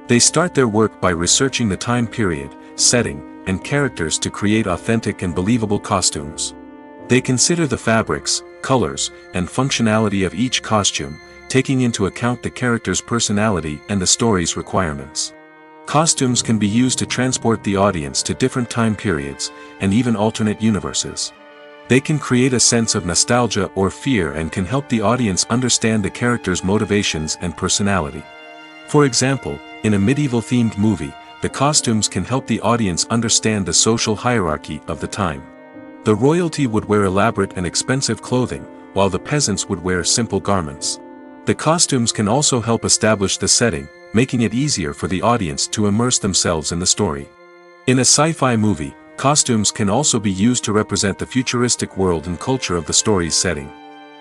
They start their work by researching the time period, setting, and characters to create authentic and believable costumes. They consider the fabrics, colors, and functionality of each costume, taking into account the character's personality and the story's requirements. Costumes can be used to transport the audience to different time periods, and even alternate universes. They can create a sense of nostalgia or fear and can help the audience understand the character's motivations and personality. For example, in a medieval-themed movie, the costumes can help the audience understand the social hierarchy of the time. The royalty would wear elaborate and expensive clothing, while the peasants would wear simple garments. The costumes can also help establish the setting, making it easier for the audience to immerse themselves in the story. In a sci-fi movie, costumes can also be used to represent the futuristic world and culture of the story's setting.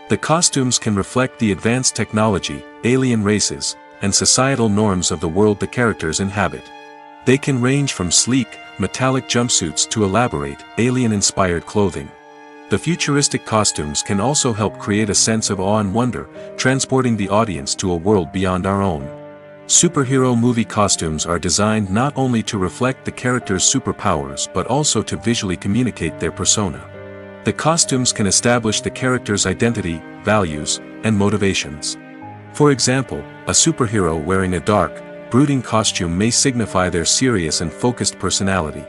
The costumes can reflect the advanced technology, alien races, and societal norms of the world the characters inhabit. They can range from sleek, metallic jumpsuits to elaborate, alien-inspired clothing. The futuristic costumes can also help create a sense of awe and wonder, transporting the audience to a world beyond our own. Superhero movie costumes are designed not only to reflect the character's superpowers but also to visually communicate their persona. The costumes can establish the character's identity, values, and motivations. For example, a superhero wearing a dark, brooding costume may signify their serious and focused personality.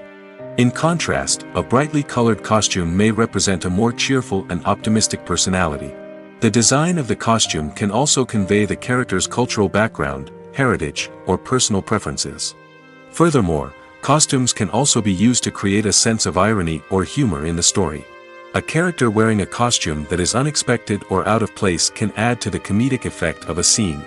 In contrast, a brightly colored costume may represent a more cheerful and optimistic personality. The design of the costume can also convey the character's cultural background, heritage, or personal preferences. Furthermore, costumes can also be used to create a sense of irony or humor in the story. A character wearing a costume that is unexpected or out of place can add to the comedic effect of a scene.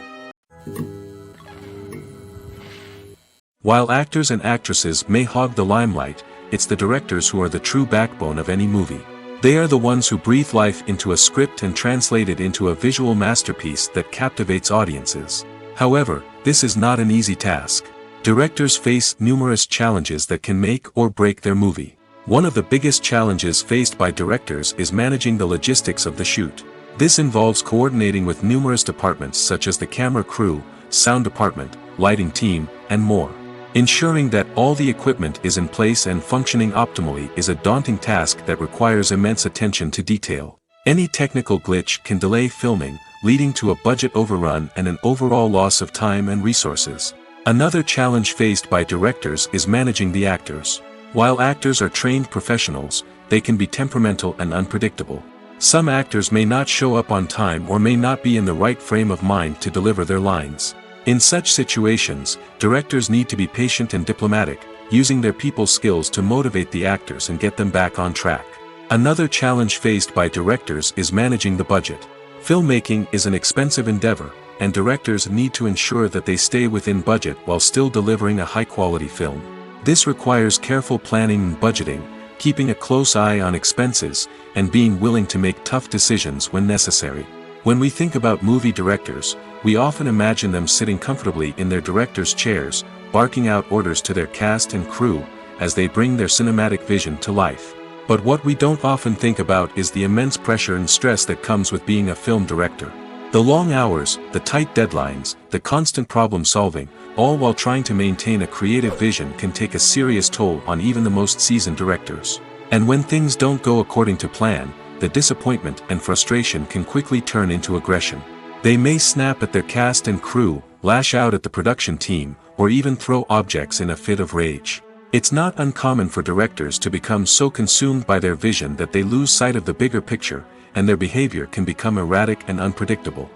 While actors and actresses may hog the limelight, it's the directors who are the true backbone of any movie. They are the ones who breathe life into a script and translate it into a visual masterpiece that captivates audiences. However, this is not an easy task. Directors face numerous challenges that can make or break their movie. One of the biggest challenges faced by directors is managing the logistics of the shoot. This involves coordinating with numerous departments such as the camera crew, sound department, lighting team, and more. Ensuring that all the equipment is in place and functioning optimally is a daunting task that requires immense attention to detail. Any technical glitch can delay filming, leading to a budget overrun and an overall loss of time and resources. Another challenge faced by directors is managing the actors. While actors are trained professionals, they can be temperamental and unpredictable. Some actors may not show up on time or may not be in the right frame of mind to deliver their lines. In such situations, directors need to be patient and diplomatic, using their people skills to motivate the actors and get them back on track. Another challenge faced by directors is managing the budget. Filmmaking is an expensive endeavor, and directors need to ensure that they stay within budget while still delivering a high-quality film. This requires careful planning and budgeting, keeping a close eye on expenses, and being willing to make tough decisions when necessary. When we think about movie directors, we often imagine them sitting comfortably in their director's chairs, barking out orders to their cast and crew, as they bring their cinematic vision to life. But what we don't often think about is the immense pressure and stress that comes with being a film director. The long hours, the tight deadlines, the constant problem solving, all while trying to maintain a creative vision can take a serious toll on even the most seasoned directors. And when things don't go according to plan, the disappointment and frustration can quickly turn into aggression. They may snap at their cast and crew, lash out at the production team, or even throw objects in a fit of rage. It's not uncommon for directors to become so consumed by their vision that they lose sight of the bigger picture, and their behavior can become erratic and unpredictable.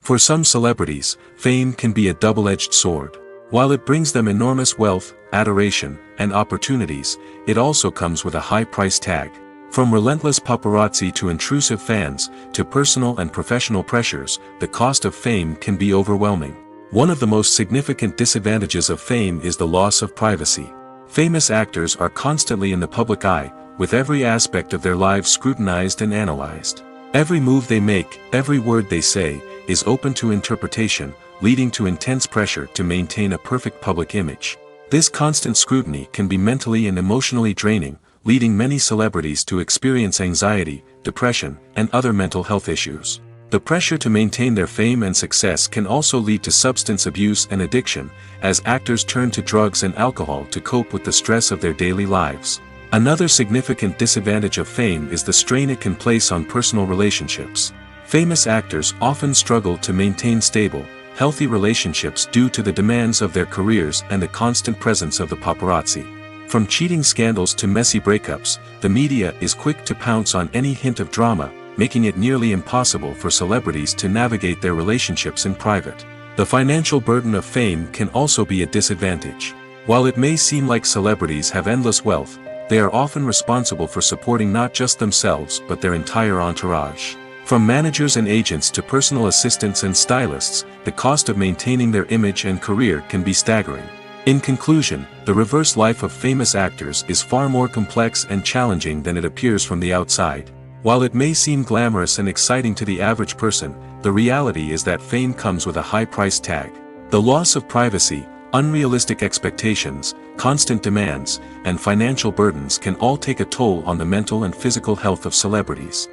For some celebrities, fame can be a double-edged sword. While it brings them enormous wealth, adoration, and opportunities, it also comes with a high price tag. From relentless paparazzi to intrusive fans, to personal and professional pressures, the cost of fame can be overwhelming. One of the most significant disadvantages of fame is the loss of privacy. Famous actors are constantly in the public eye, with every aspect of their lives scrutinized and analyzed. Every move they make, every word they say, is open to interpretation, leading to intense pressure to maintain a perfect public image. This constant scrutiny can be mentally and emotionally draining, leading many celebrities to experience anxiety, depression, and other mental health issues. The pressure to maintain their fame and success can also lead to substance abuse and addiction, as actors turn to drugs and alcohol to cope with the stress of their daily lives. Another significant disadvantage of fame is the strain it can place on personal relationships. Famous actors often struggle to maintain stable, healthy relationships due to the demands of their careers and the constant presence of the paparazzi. From cheating scandals to messy breakups, the media is quick to pounce on any hint of drama, making it nearly impossible for celebrities to navigate their relationships in private. The financial burden of fame can also be a disadvantage. While it may seem like celebrities have endless wealth, they are often responsible for supporting not just themselves but their entire entourage. From managers and agents to personal assistants and stylists, the cost of maintaining their image and career can be staggering. In conclusion, the reverse life of famous actors is far more complex and challenging than it appears from the outside. While it may seem glamorous and exciting to the average person, the reality is that fame comes with a high price tag. The loss of privacy, unrealistic expectations, constant demands, and financial burdens can all take a toll on the mental and physical health of celebrities.